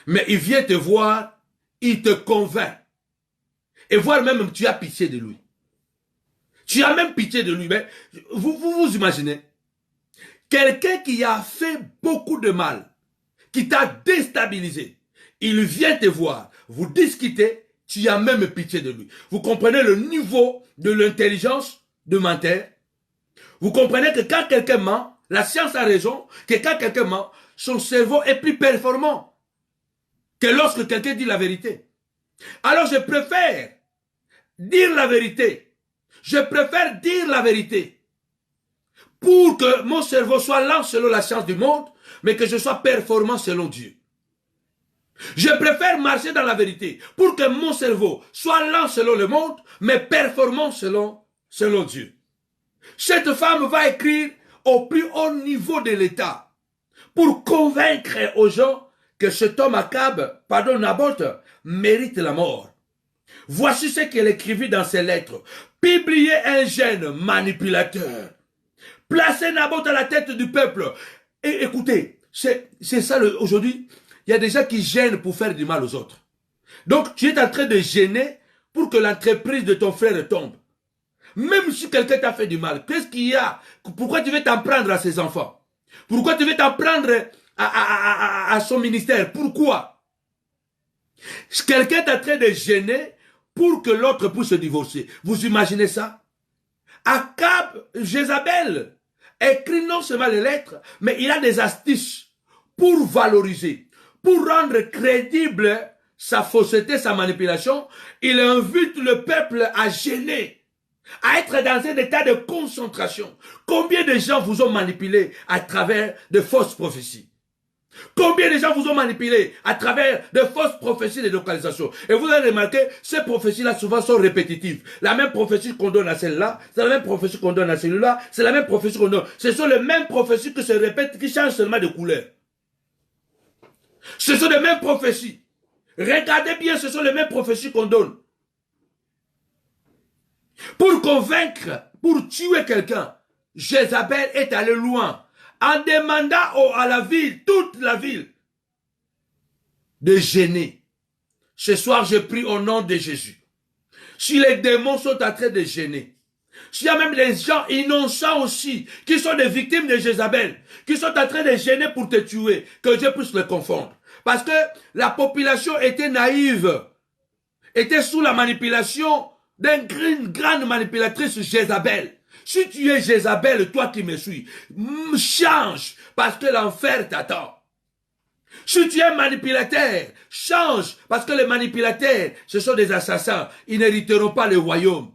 mais il vient te voir, il te convainc. Et voire même tu as pitié de lui. Tu as même pitié de lui. Mais vous imaginez, quelqu'un qui a fait beaucoup de mal, qui t'a déstabilisé, il vient te voir, vous discutez, tu as même pitié de lui. Vous comprenez le niveau de l'intelligence de menteur? Vous comprenez que quand quelqu'un ment, la science a raison, que quand quelqu'un ment, son cerveau est plus performant que lorsque quelqu'un dit la vérité. Alors je préfère dire la vérité. Je préfère dire la vérité pour que mon cerveau soit lent selon la science du monde, mais que je sois performant selon Dieu. Je préfère marcher dans la vérité pour que mon cerveau soit lent selon le monde, mais performant selon Dieu. Cette femme va écrire au plus haut niveau de l'État pour convaincre aux gens que cet homme Naboth, mérite la mort. Voici ce qu'elle écrivit dans ses lettres. Publiez un jeune manipulateur. Placez Naboth à la tête du peuple. Et écoutez, c'est ça aujourd'hui. Il y a des gens qui gênent pour faire du mal aux autres. Donc tu es en train de gêner pour que l'entreprise de ton frère tombe. Même si quelqu'un t'a fait du mal, qu'est-ce qu'il y a? Pourquoi tu veux t'en prendre à ses enfants? Pourquoi tu veux t'en prendre à son ministère? Pourquoi? Quelqu'un est en train de gêner pour que l'autre puisse se divorcer. Vous imaginez ça? Jézabel écrit non seulement les lettres, mais il a des astuces pour valoriser, pour rendre crédible sa fausseté, sa manipulation. Il invite le peuple à gêner, à être dans un état de concentration. Combien de gens vous ont manipulé à travers de fausses prophéties? Combien de gens vous ont manipulé à travers de fausses prophéties de localisation? Et vous avez remarqué, ces prophéties-là souvent sont répétitives. La même prophétie qu'on donne à celle-là, c'est la même prophétie qu'on donne à celui-là, c'est la même prophétie qu'on donne. Ce sont les mêmes prophéties que se répètent, qui changent seulement de couleur. Ce sont les mêmes prophéties. Regardez bien, ce sont les mêmes prophéties qu'on donne. Pour convaincre, pour tuer quelqu'un, Jézabel est allé loin, en demandant à la ville, toute la ville, de gêner. Ce soir, je prie au nom de Jésus. Si les démons sont en train de gêner, s'il y a même des gens innocents aussi, qui sont des victimes de Jézabel, qui sont en train de gêner pour te tuer, que Dieu puisse les confondre. Parce que la population était naïve, était sous la manipulation d'une grande manipulatrice Jézabel. Si tu es Jézabel, toi qui me suis, change, parce que l'enfer t'attend. Si tu es manipulateur, change, parce que les manipulateurs, ce sont des assassins, ils n'hériteront pas le royaume.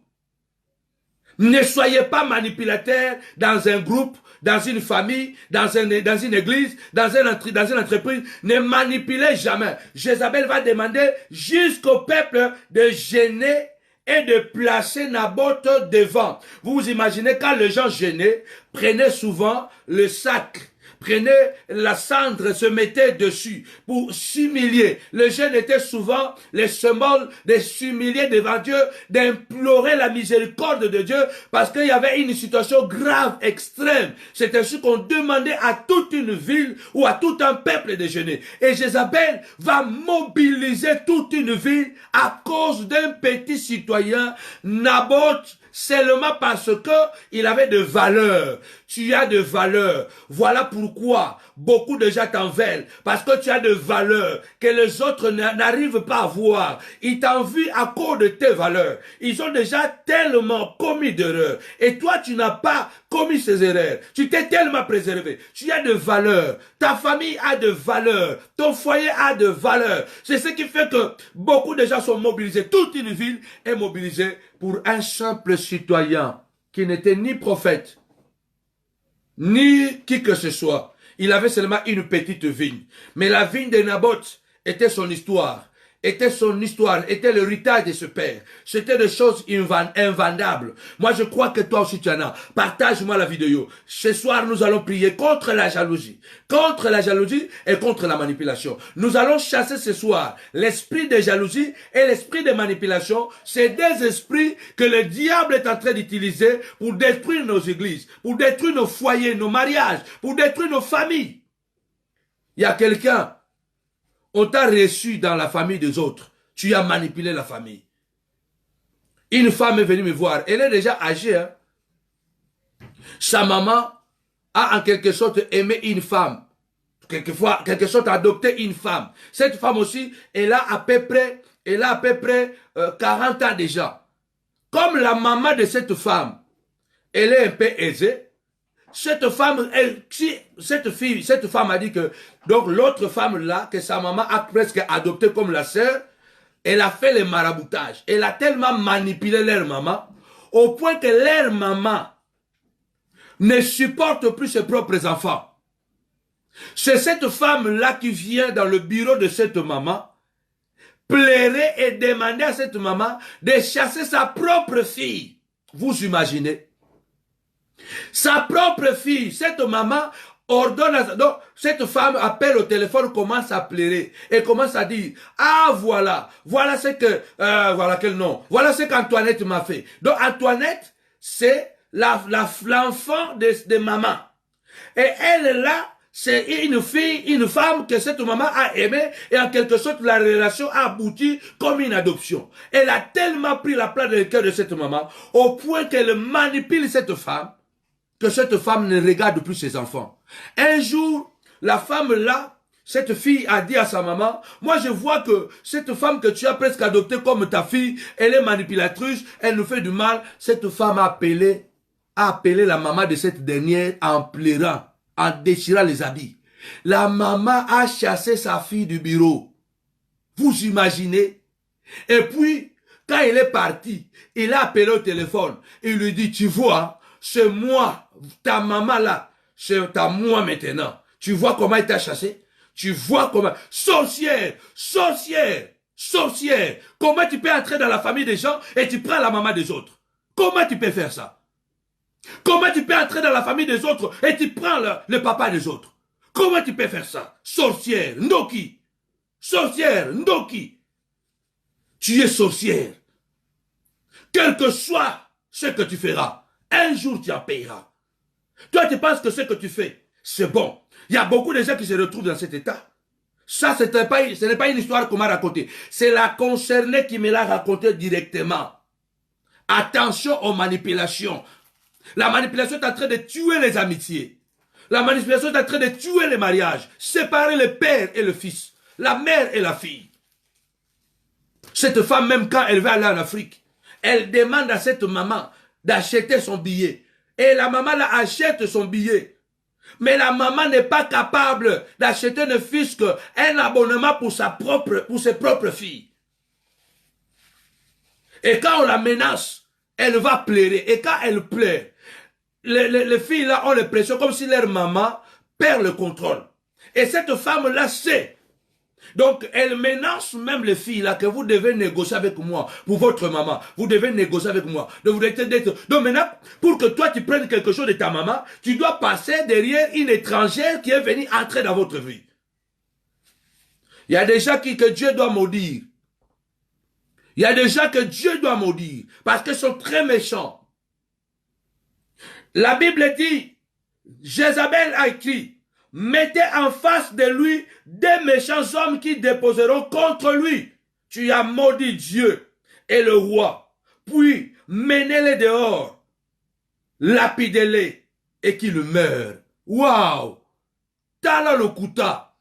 Ne soyez pas manipulateur dans un groupe, dans une famille, dans une église, dans une entreprise. Ne manipulez jamais. Jézabel va demander jusqu'au peuple de gêner et de placer Naboth devant. Vous vous imaginez quand les gens gênaient, prenaient souvent le sac, prenaient la cendre, se mettaient dessus pour s'humilier. Le jeûne était souvent le symbole de s'humilier devant Dieu, d'implorer la miséricorde de Dieu, parce qu'il y avait une situation grave, extrême. C'est ainsi qu'on demandait à toute une ville ou à tout un peuple de jeûner. Et Jézabel va mobiliser toute une ville à cause d'un petit citoyen, Naboth, seulement parce que il avait de valeur. Tu as de valeur. Voilà pourquoi beaucoup de gens t'en veulent. Parce que tu as de valeur que les autres n'arrivent pas à voir. Ils t'envient à cause de tes valeurs. Ils ont déjà tellement commis d'erreurs. Et toi, tu n'as pas commis ces erreurs. Tu t'es tellement préservé. Tu as de valeur. Ta famille a de valeur. Ton foyer a de valeur. C'est ce qui fait que beaucoup de gens sont mobilisés. Toute une ville est mobilisée pour un simple citoyen qui n'était ni prophète, ni qui que ce soit. Il avait seulement une petite vigne. Mais la vigne de Naboth était son histoire. était son histoire, était l'héritage de ce père. C'était des choses invendables. Moi, je crois que toi aussi tu en as. Partage-moi la vidéo. Ce soir, nous allons prier contre la jalousie. Contre la jalousie et contre la manipulation. Nous allons chasser ce soir l'esprit de jalousie et l'esprit de manipulation. C'est des esprits que le diable est en train d'utiliser pour détruire nos églises, pour détruire nos foyers, nos mariages, pour détruire nos familles. Il y a quelqu'un, on t'a reçu dans la famille des autres. Tu as manipulé la famille. Une femme est venue me voir. Elle est déjà âgée. Hein? Sa maman a en quelque sorte aimé une femme. Quelquefois, en quelque sorte adopté une femme. Cette femme aussi, elle a à peu près 40 ans déjà. Comme la maman de cette femme, elle est un peu aisée. Cette femme a dit que, donc l'autre femme là, que sa maman a presque adoptée comme la sœur, elle a fait le maraboutage. Elle a tellement manipulé leur maman, au point que leur maman ne supporte plus ses propres enfants. C'est cette femme là qui vient dans le bureau de cette maman, plairait et demandait à cette maman de chasser sa propre fille. Vous imaginez? Sa propre fille, cette maman ordonne à... Donc, cette femme appelle au téléphone, commence à pleurer et commence à dire, ah voilà ce que... voilà quel nom. Voilà ce qu'Antoinette m'a fait. Donc Antoinette, c'est l'enfant de maman. Et elle là, c'est une femme que cette maman a aimée et en quelque sorte la relation a abouti comme une adoption. Elle a tellement pris la place dans le cœur de cette maman au point qu'elle manipule cette femme que cette femme ne regarde plus ses enfants. Un jour, la femme là, cette fille a dit à sa maman, moi je vois que cette femme que tu as presque adoptée comme ta fille, elle est manipulatrice, elle nous fait du mal. Cette femme a appelé la maman de cette dernière en pleurant, en déchirant les habits. La maman a chassé sa fille du bureau. Vous imaginez? Et puis, quand elle est partie, il a appelé au téléphone. Il lui dit, tu vois, c'est moi, ta maman là, c'est à moi maintenant. Tu vois comment elle t'a chassé? Tu vois comment... Sorcière! Comment tu peux entrer dans la famille des gens et tu prends la maman des autres? Comment tu peux faire ça? Comment tu peux entrer dans la famille des autres et tu prends le papa des autres? Comment tu peux faire ça? Sorcière, Ndoki. Sorcière, Ndoki. Tu es sorcière. Quel que soit ce que tu feras, un jour tu en payeras. Toi, tu penses que ce que tu fais, c'est bon. Il y a beaucoup de gens qui se retrouvent dans cet état. Ça, ce n'est pas une histoire qu'on m'a racontée. C'est la concernée qui me l'a racontée directement. Attention aux manipulations. La manipulation est en train de tuer les amitiés. La manipulation est en train de tuer les mariages. Séparer le père et le fils. La mère et la fille. Cette femme, même quand elle va aller en Afrique, elle demande à cette maman d'acheter son billet. Et la maman là achète son billet. Mais la maman n'est pas capable d'acheter ne fût qu'un abonnement pour ses propres filles. Et quand on la menace, elle va pleurer. Et quand elle pleure, les filles là ont l'impression comme si leur maman perd le contrôle. Et cette femme là sait. Donc, elle menace même les filles là que vous devez négocier avec moi pour votre maman. Vous devez négocier avec moi. Donc maintenant, pour que toi tu prennes quelque chose de ta maman, tu dois passer derrière une étrangère qui est venue entrer dans votre vie. Il y a des gens que Dieu doit maudire. Il y a des gens que Dieu doit maudire parce qu'ils sont très méchants. La Bible dit, Jézabel a écrit, mettez en face de lui des méchants hommes qui déposeront contre lui. Tu as maudit Dieu et le roi. Puis, menez-les dehors, lapidez-les et qu'ils meurent. Waouh! Tala le Kuta.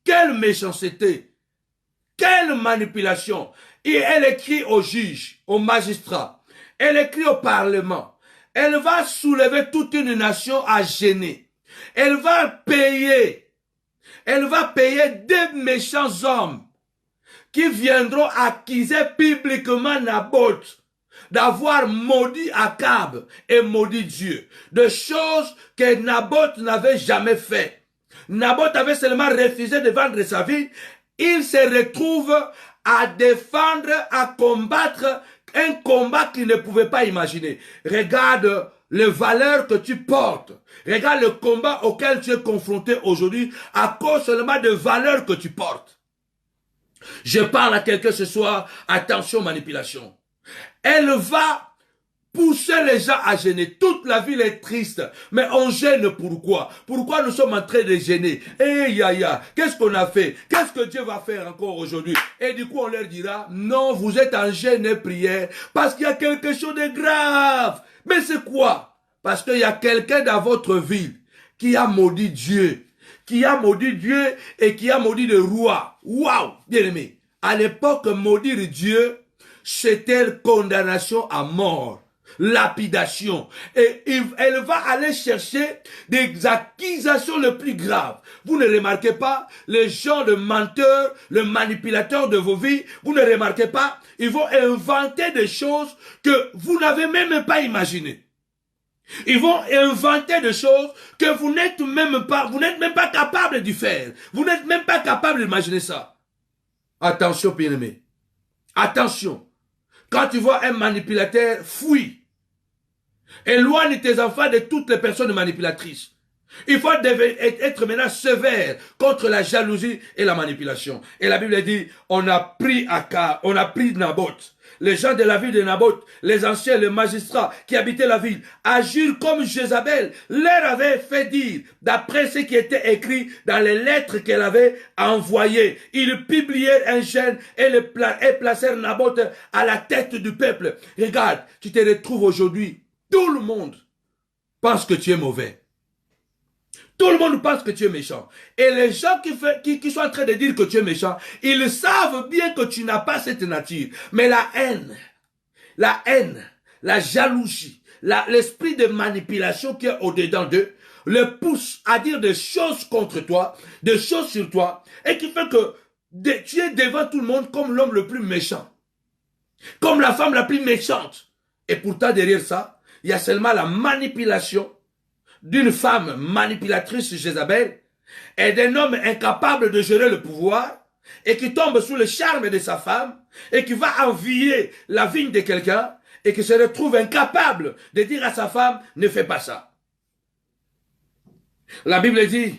Quelle méchanceté! Quelle manipulation! Et elle écrit aux juges, aux magistrats. Elle écrit au parlement. Elle va soulever toute une nation à gêner. Elle va payer des méchants hommes qui viendront accuser publiquement Naboth d'avoir maudit Akab et maudit Dieu. De choses que Naboth n'avait jamais fait. Naboth avait seulement refusé de vendre sa vie. Il se retrouve à défendre, à combattre un combat qu'il ne pouvait pas imaginer. Regarde les valeurs que tu portes. Regarde le combat auquel tu es confronté aujourd'hui à cause seulement de valeurs que tu portes. Je parle à quelqu'un ce soir, attention manipulation. Elle va pousser les gens à gêner. Toute la ville est triste. Mais on gêne pourquoi? Pourquoi nous sommes en train de gêner? Qu'est-ce qu'on a fait? Qu'est-ce que Dieu va faire encore aujourd'hui? Et du coup, on leur dira, non, vous êtes en gêne et prière parce qu'il y a quelque chose de grave. Mais c'est quoi? Parce qu'il y a quelqu'un dans votre ville qui a maudit Dieu. Qui a maudit Dieu et qui a maudit le roi. Waouh! Bien aimé. À l'époque, maudire Dieu, c'était condamnation à mort. Lapidation. Et elle va aller chercher des accusations les plus graves. Vous ne remarquez pas les gens, le menteur, le manipulateur de vos vies, vous ne remarquez pas, ils vont inventer des choses que vous n'avez même pas imaginées. Ils vont inventer des choses que vous n'êtes même pas capable de faire. Vous n'êtes même pas capable d'imaginer ça. Attention, bien-aimé. Attention. Quand tu vois un manipulateur, fuis. Éloigne tes enfants de toutes les personnes manipulatrices. Il faut être maintenant sévère contre la jalousie et la manipulation. Et la Bible dit, on a pris Naboth. Les gens de la ville de Naboth, les anciens, les magistrats qui habitaient la ville, agirent comme Jézabel leur avait fait dire, d'après ce qui était écrit dans les lettres qu'elle avait envoyées. Ils publièrent un gène et placèrent Naboth à la tête du peuple. Regarde, tu te retrouves aujourd'hui, tout le monde pense que tu es mauvais. Tout le monde pense que tu es méchant. Et les gens qui sont en train de dire que tu es méchant, ils savent bien que tu n'as pas cette nature. Mais la haine, la jalousie, l'esprit de manipulation qui est au-dedans d'eux, le pousse à dire des choses contre toi, des choses sur toi, et qui fait que tu es devant tout le monde comme l'homme le plus méchant. Comme la femme la plus méchante. Et pourtant derrière ça, il y a seulement la manipulation d'une femme manipulatrice, Jézabel, et d'un homme incapable de gérer le pouvoir, et qui tombe sous le charme de sa femme, et qui va envier la vigne de quelqu'un, et qui se retrouve incapable de dire à sa femme, ne fais pas ça. La Bible dit,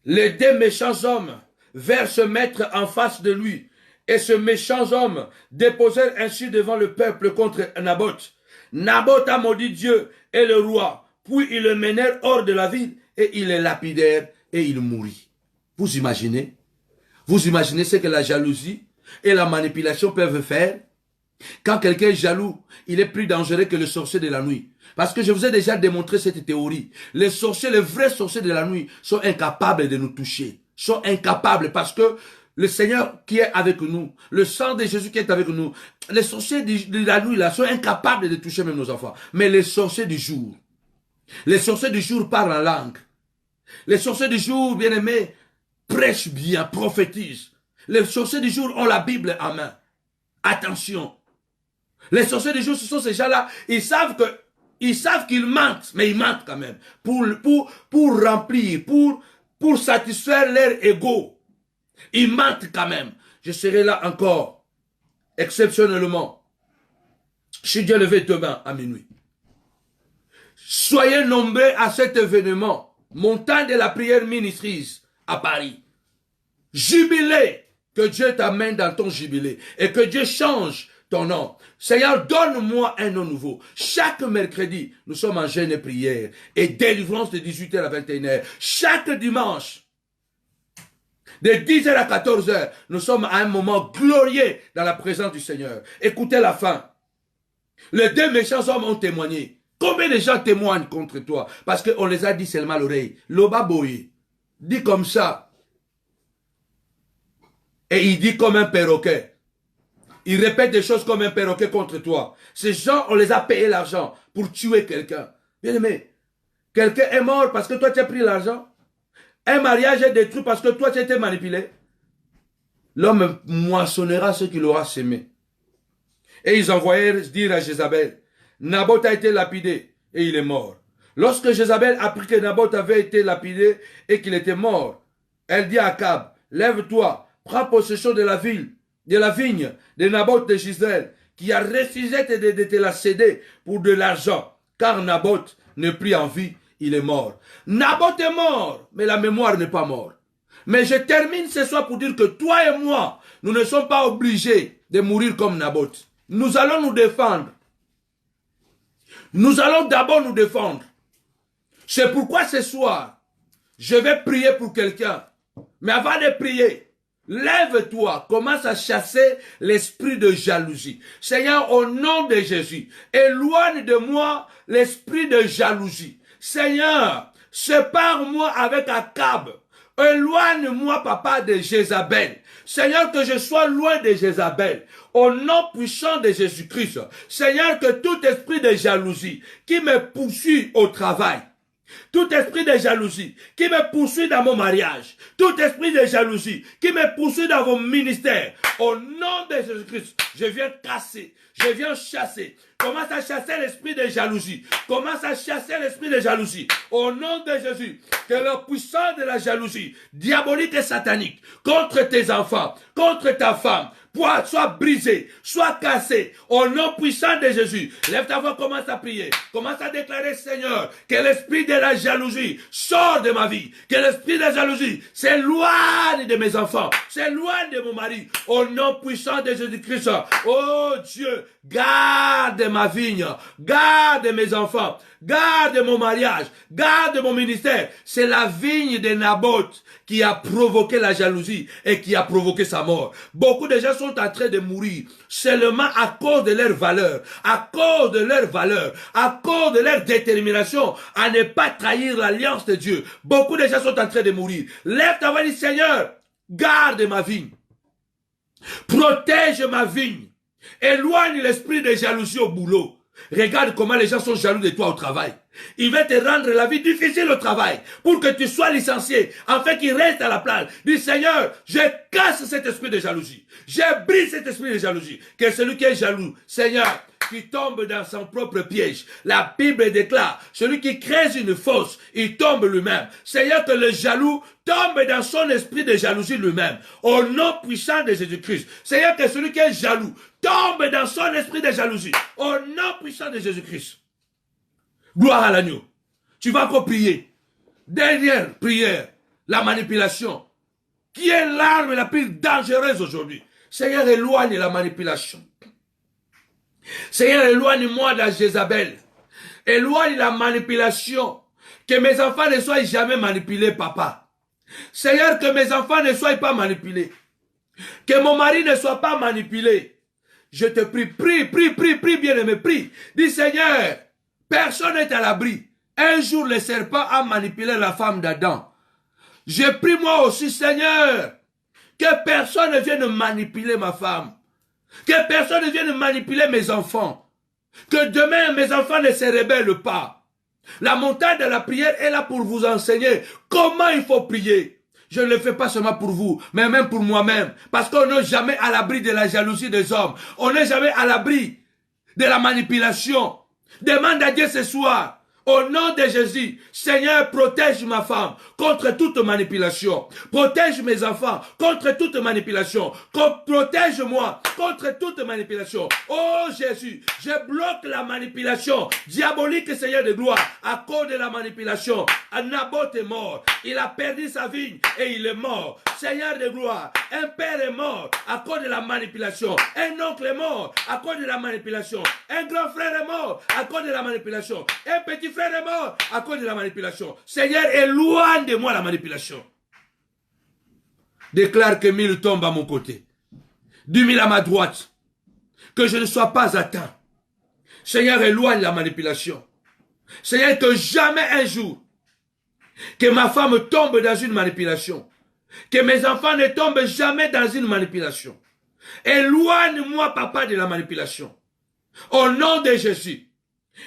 les deux méchants hommes vinrent se mettre en face de lui, et ce méchant homme déposèrent ainsi devant le peuple contre Naboth. Naboth a maudit Dieu et le roi, puis ils le menèrent hors de la ville et ils le lapidèrent et il mourut. Vous imaginez? Vous imaginez ce que la jalousie et la manipulation peuvent faire? Quand quelqu'un est jaloux, il est plus dangereux que le sorcier de la nuit. Parce que je vous ai déjà démontré cette théorie. Les sorciers, les vrais sorciers de la nuit sont incapables de nous toucher. Sont incapables parce que le Seigneur qui est avec nous, le sang de Jésus qui est avec nous, les sorciers de la nuit là sont incapables de toucher même nos enfants. Mais les sorciers du jour, les sorciers du jour parlent en langue. Les sorciers du jour, bien-aimés, prêchent bien, prophétisent. Les sorciers du jour ont la Bible en main. Attention. Les sorciers du jour, ce sont ces gens-là, ils savent qu'ils mentent, mais ils mentent quand même. Pour remplir, pour satisfaire leur ego. Ils mentent quand même. Je serai là encore, exceptionnellement, si Dieu levait demain à minuit. Soyez nombreux à cet événement, montagne de la prière ministries à Paris. Jubilé, que Dieu t'amène dans ton jubilé et que Dieu change ton nom. Seigneur, donne-moi un nom nouveau. Chaque mercredi, nous sommes en jeûne et prière et délivrance de 18h à 21h. Chaque dimanche, de 10h à 14h, nous sommes à un moment glorieux dans la présence du Seigneur. Écoutez la fin. Les deux méchants hommes ont témoigné. Combien de gens témoignent contre toi? Parce qu'on les a dit seulement à l'oreille. Loba Boye, dit comme ça. Et il dit comme un perroquet. Il répète des choses comme un perroquet contre toi. Ces gens, on les a payé l'argent pour tuer quelqu'un. Bien aimé, quelqu'un est mort parce que toi tu as pris l'argent. Un mariage est détruit parce que toi tu as été manipulé. L'homme moissonnera ce qu'il aura sémé. Et ils envoyèrent dire à Jézabel, Naboth a été lapidé et il est mort. Lorsque Jézabel apprit que Naboth avait été lapidé et qu'il était mort, elle dit à Akab, lève-toi, prends possession de la ville de la vigne de Naboth de Gisèle, qui a refusé de te la céder pour de l'argent, car Naboth n'est plus en vie, il est mort. Naboth est mort, mais la mémoire n'est pas morte. Mais je termine ce soir pour dire que toi et moi, nous ne sommes pas obligés de mourir comme Naboth. Nous allons nous défendre. Nous allons d'abord nous défendre. C'est pourquoi ce soir, je vais prier pour quelqu'un. Mais avant de prier, lève-toi, commence à chasser l'esprit de jalousie. Seigneur, au nom de Jésus, éloigne de moi l'esprit de jalousie. Seigneur, sépare-moi avec Akab. Éloigne-moi, papa, de Jézabel. Seigneur, que je sois loin de Jézabel. Au nom puissant de Jésus-Christ. Seigneur, que tout esprit de jalousie qui me poursuit au travail, tout esprit de jalousie qui me poursuit dans mon mariage, tout esprit de jalousie qui me poursuit dans vos ministères, au nom de Jésus-Christ, je viens casser, je viens chasser. Commence à chasser l'esprit de jalousie. Commence à chasser l'esprit de jalousie. Au nom de Jésus, que la puissance de la jalousie, diabolique et satanique, contre tes enfants, contre ta femme, soit brisé, soit cassé, au nom puissant de Jésus. Lève ta voix, commence à prier. Commence à déclarer, Seigneur, que l'esprit de la jalousie sort de ma vie. Que l'esprit de la jalousie s'éloigne de mes enfants, s'éloigne de mon mari. Au nom puissant de Jésus-Christ. Oh Dieu, garde ma vigne, garde mes enfants, garde mon mariage, garde mon ministère. C'est la vigne de Naboth qui a provoqué la jalousie et qui a provoqué sa mort. Beaucoup de gens sont en train de mourir seulement à cause de leur valeur, à cause de leur valeur, à cause de leur détermination à ne pas trahir l'alliance de Dieu. Beaucoup de gens sont en train de mourir. Lève ta voix et dis, Seigneur, garde ma vigne, protège ma vigne, éloigne l'esprit de jalousie au boulot. Regarde comment les gens sont jaloux de toi au travail. Il va te rendre la vie difficile au travail pour que tu sois licencié, afin qu'il reste à la place. Dis, Seigneur, je casse cet esprit de jalousie. Je brise cet esprit de jalousie. Que celui qui est jaloux, Seigneur, qui tombe dans son propre piège. La Bible déclare, celui qui crée une fosse, il tombe lui-même. Seigneur, que le jaloux tombe dans son esprit de jalousie lui-même. Au nom puissant de Jésus-Christ. Seigneur, que celui qui est jaloux tombe dans son esprit de jalousie. Au nom puissant de Jésus-Christ. Gloire à l'agneau. Tu vas encore prier. Dernière prière, la manipulation, qui est l'arme la plus dangereuse aujourd'hui. Seigneur, éloigne la manipulation. Seigneur, éloigne-moi de Jézabel. Éloigne la manipulation. Que mes enfants ne soient jamais manipulés, papa. Seigneur, que mes enfants ne soient pas manipulés. Que mon mari ne soit pas manipulé. Je te prie, prie, bien-aimé, prie. Dis, Seigneur, personne n'est à l'abri. Un jour, le serpent a manipulé la femme d'Adam. Je prie moi aussi, Seigneur, que personne ne vienne manipuler ma femme. Que personne ne vienne manipuler mes enfants. Que demain, mes enfants ne se rebellent pas. La montagne de la prière est là pour vous enseigner comment il faut prier. Je ne le fais pas seulement pour vous, mais même pour moi-même. Parce qu'on n'est jamais à l'abri de la jalousie des hommes. On n'est jamais à l'abri de la manipulation. Demande à Dieu ce soir. Au nom de Jésus, Seigneur, protège ma femme contre toute manipulation. Protège mes enfants contre toute manipulation. Protège-moi contre toute manipulation. Oh Jésus, je bloque la manipulation diabolique, Seigneur de gloire, à cause de la manipulation. Naboth est mort. Il a perdu sa vie et il est mort. Seigneur de gloire, un père est mort à cause de la manipulation. Un oncle est mort à cause de la manipulation. Un grand frère est mort à cause de la manipulation. Un petit frère est mort à cause de la manipulation. Seigneur, éloigne de moi la manipulation. Déclare que 1000 tombent à mon côté, 10 000 à ma droite, que je ne sois pas atteint. Seigneur, éloigne la manipulation. Seigneur, que jamais un jour, que ma femme tombe dans une manipulation, que mes enfants ne tombent jamais dans une manipulation. Éloigne-moi, papa, de la manipulation. Au nom de Jésus.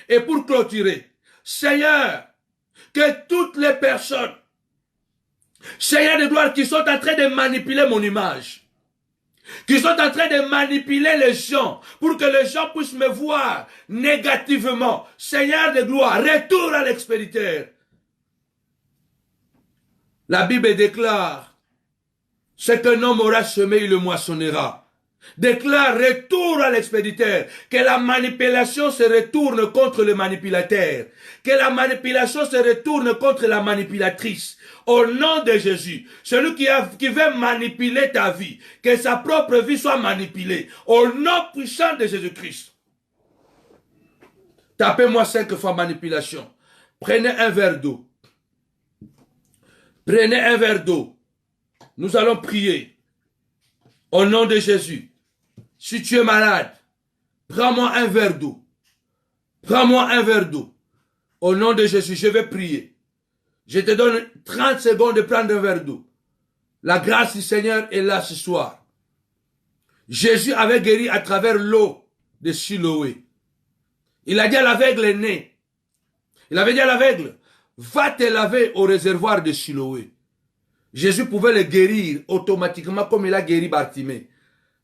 Et pour clôturer, Seigneur, que toutes les personnes, Seigneur de gloire, qui sont en train de manipuler mon image, qui sont en train de manipuler les gens, pour que les gens puissent me voir négativement, Seigneur de gloire, retourne à l'expéditeur. La Bible déclare, ce qu'un homme aura semé, il le moissonnera. Déclare retour à l'expéditeur. Que la manipulation se retourne contre le manipulateur. Que la manipulation se retourne contre la manipulatrice. Au nom de Jésus. Celui qui veut manipuler ta vie. Que sa propre vie soit manipulée. Au nom puissant de Jésus-Christ. Tapez-moi 5 fois manipulation. Prenez un verre d'eau. Prenez un verre d'eau. Nous allons prier. Au nom de Jésus. Si tu es malade, prends-moi un verre d'eau. Prends-moi un verre d'eau. Au nom de Jésus, je vais prier. Je te donne 30 secondes de prendre un verre d'eau. La grâce du Seigneur est là ce soir. Jésus avait guéri à travers l'eau de Siloé. Il a dit à l'aveugle né. Il avait dit à l'aveugle, va te laver au réservoir de Siloé. Jésus pouvait le guérir automatiquement comme il a guéri Bartimée.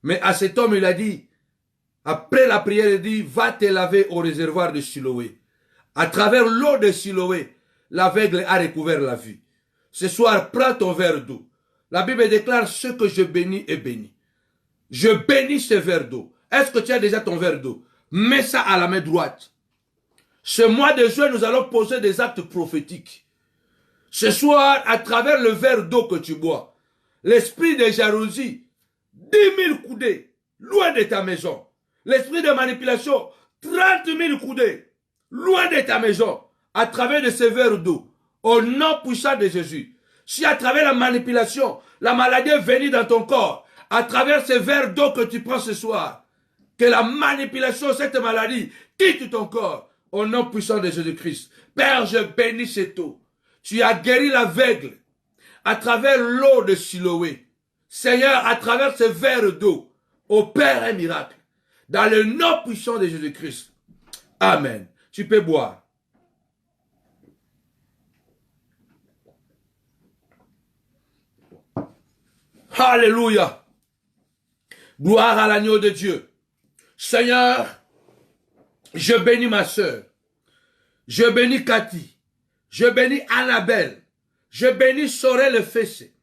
Mais à cet homme, il a dit, après la prière, il dit, va te laver au réservoir de Siloé. À travers l'eau de Siloé, l'aveugle a recouvert la vue. Ce soir, prends ton verre d'eau. La Bible déclare, ce que je bénis est béni. Je bénis ce verre d'eau. Est-ce que tu as déjà ton verre d'eau? Mets ça à la main droite. Ce mois de juin, nous allons poser des actes prophétiques. Ce soir, à travers le verre d'eau que tu bois, l'esprit de jalousie, 10 000 coudées, loin de ta maison. L'esprit de manipulation, 30 000 coudées, loin de ta maison, à travers de ce verre d'eau, au nom puissant de Jésus. Si à travers la manipulation, la maladie est venue dans ton corps, à travers ce verre d'eau que tu prends ce soir, que la manipulation, cette maladie, quitte ton corps, au nom puissant de Jésus-Christ. Père, je bénis cette eau. Tu as guéri l'aveugle à travers l'eau de Siloé. Seigneur, à travers ce verre d'eau, opère un miracle. Dans le nom puissant de Jésus-Christ. Amen. Tu peux boire. Alléluia. Gloire à l'agneau de Dieu. Seigneur, je bénis ma sœur. Je bénis Cathy. Je bénis Annabelle. Je bénis Sorel Fessé.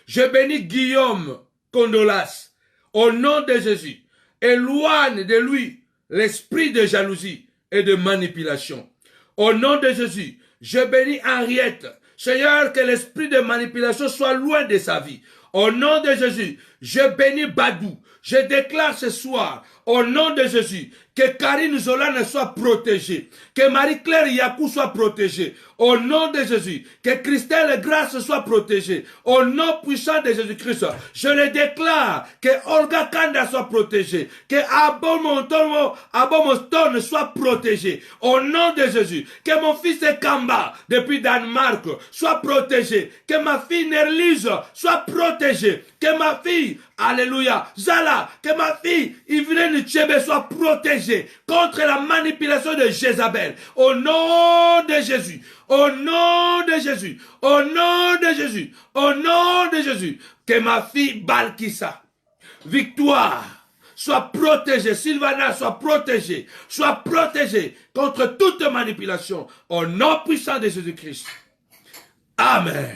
Je bénis Guillaume Condolas. Au nom de Jésus, éloigne de lui l'esprit de jalousie et de manipulation. Au nom de Jésus, je bénis Henriette. Seigneur, que l'esprit de manipulation soit loin de sa vie. Au nom de Jésus, je bénis Badou. Je déclare ce soir, au nom de Jésus, que Karine Zola soit protégée, que Marie-Claire Yakou soit protégée, au nom de Jésus, que Christelle Grace soit protégée, au nom puissant de Jésus-Christ, je le déclare, que Olga Kanda soit protégée, que Abomoston soit protégé, au nom de Jésus, que mon fils Kamba, depuis Danemark, soit protégé, que ma fille Nerlise soit protégée, que ma fille, alléluia, Zala, que ma fille Yveline Tchebe soit protégée contre la manipulation de Jézabel. Au nom de Jésus, au nom de Jésus, au nom de Jésus, au nom de Jésus, que ma fille Balkissa, Victoire, soit protégée, Sylvana soit protégée contre toute manipulation. Au nom puissant de Jésus-Christ. Amen.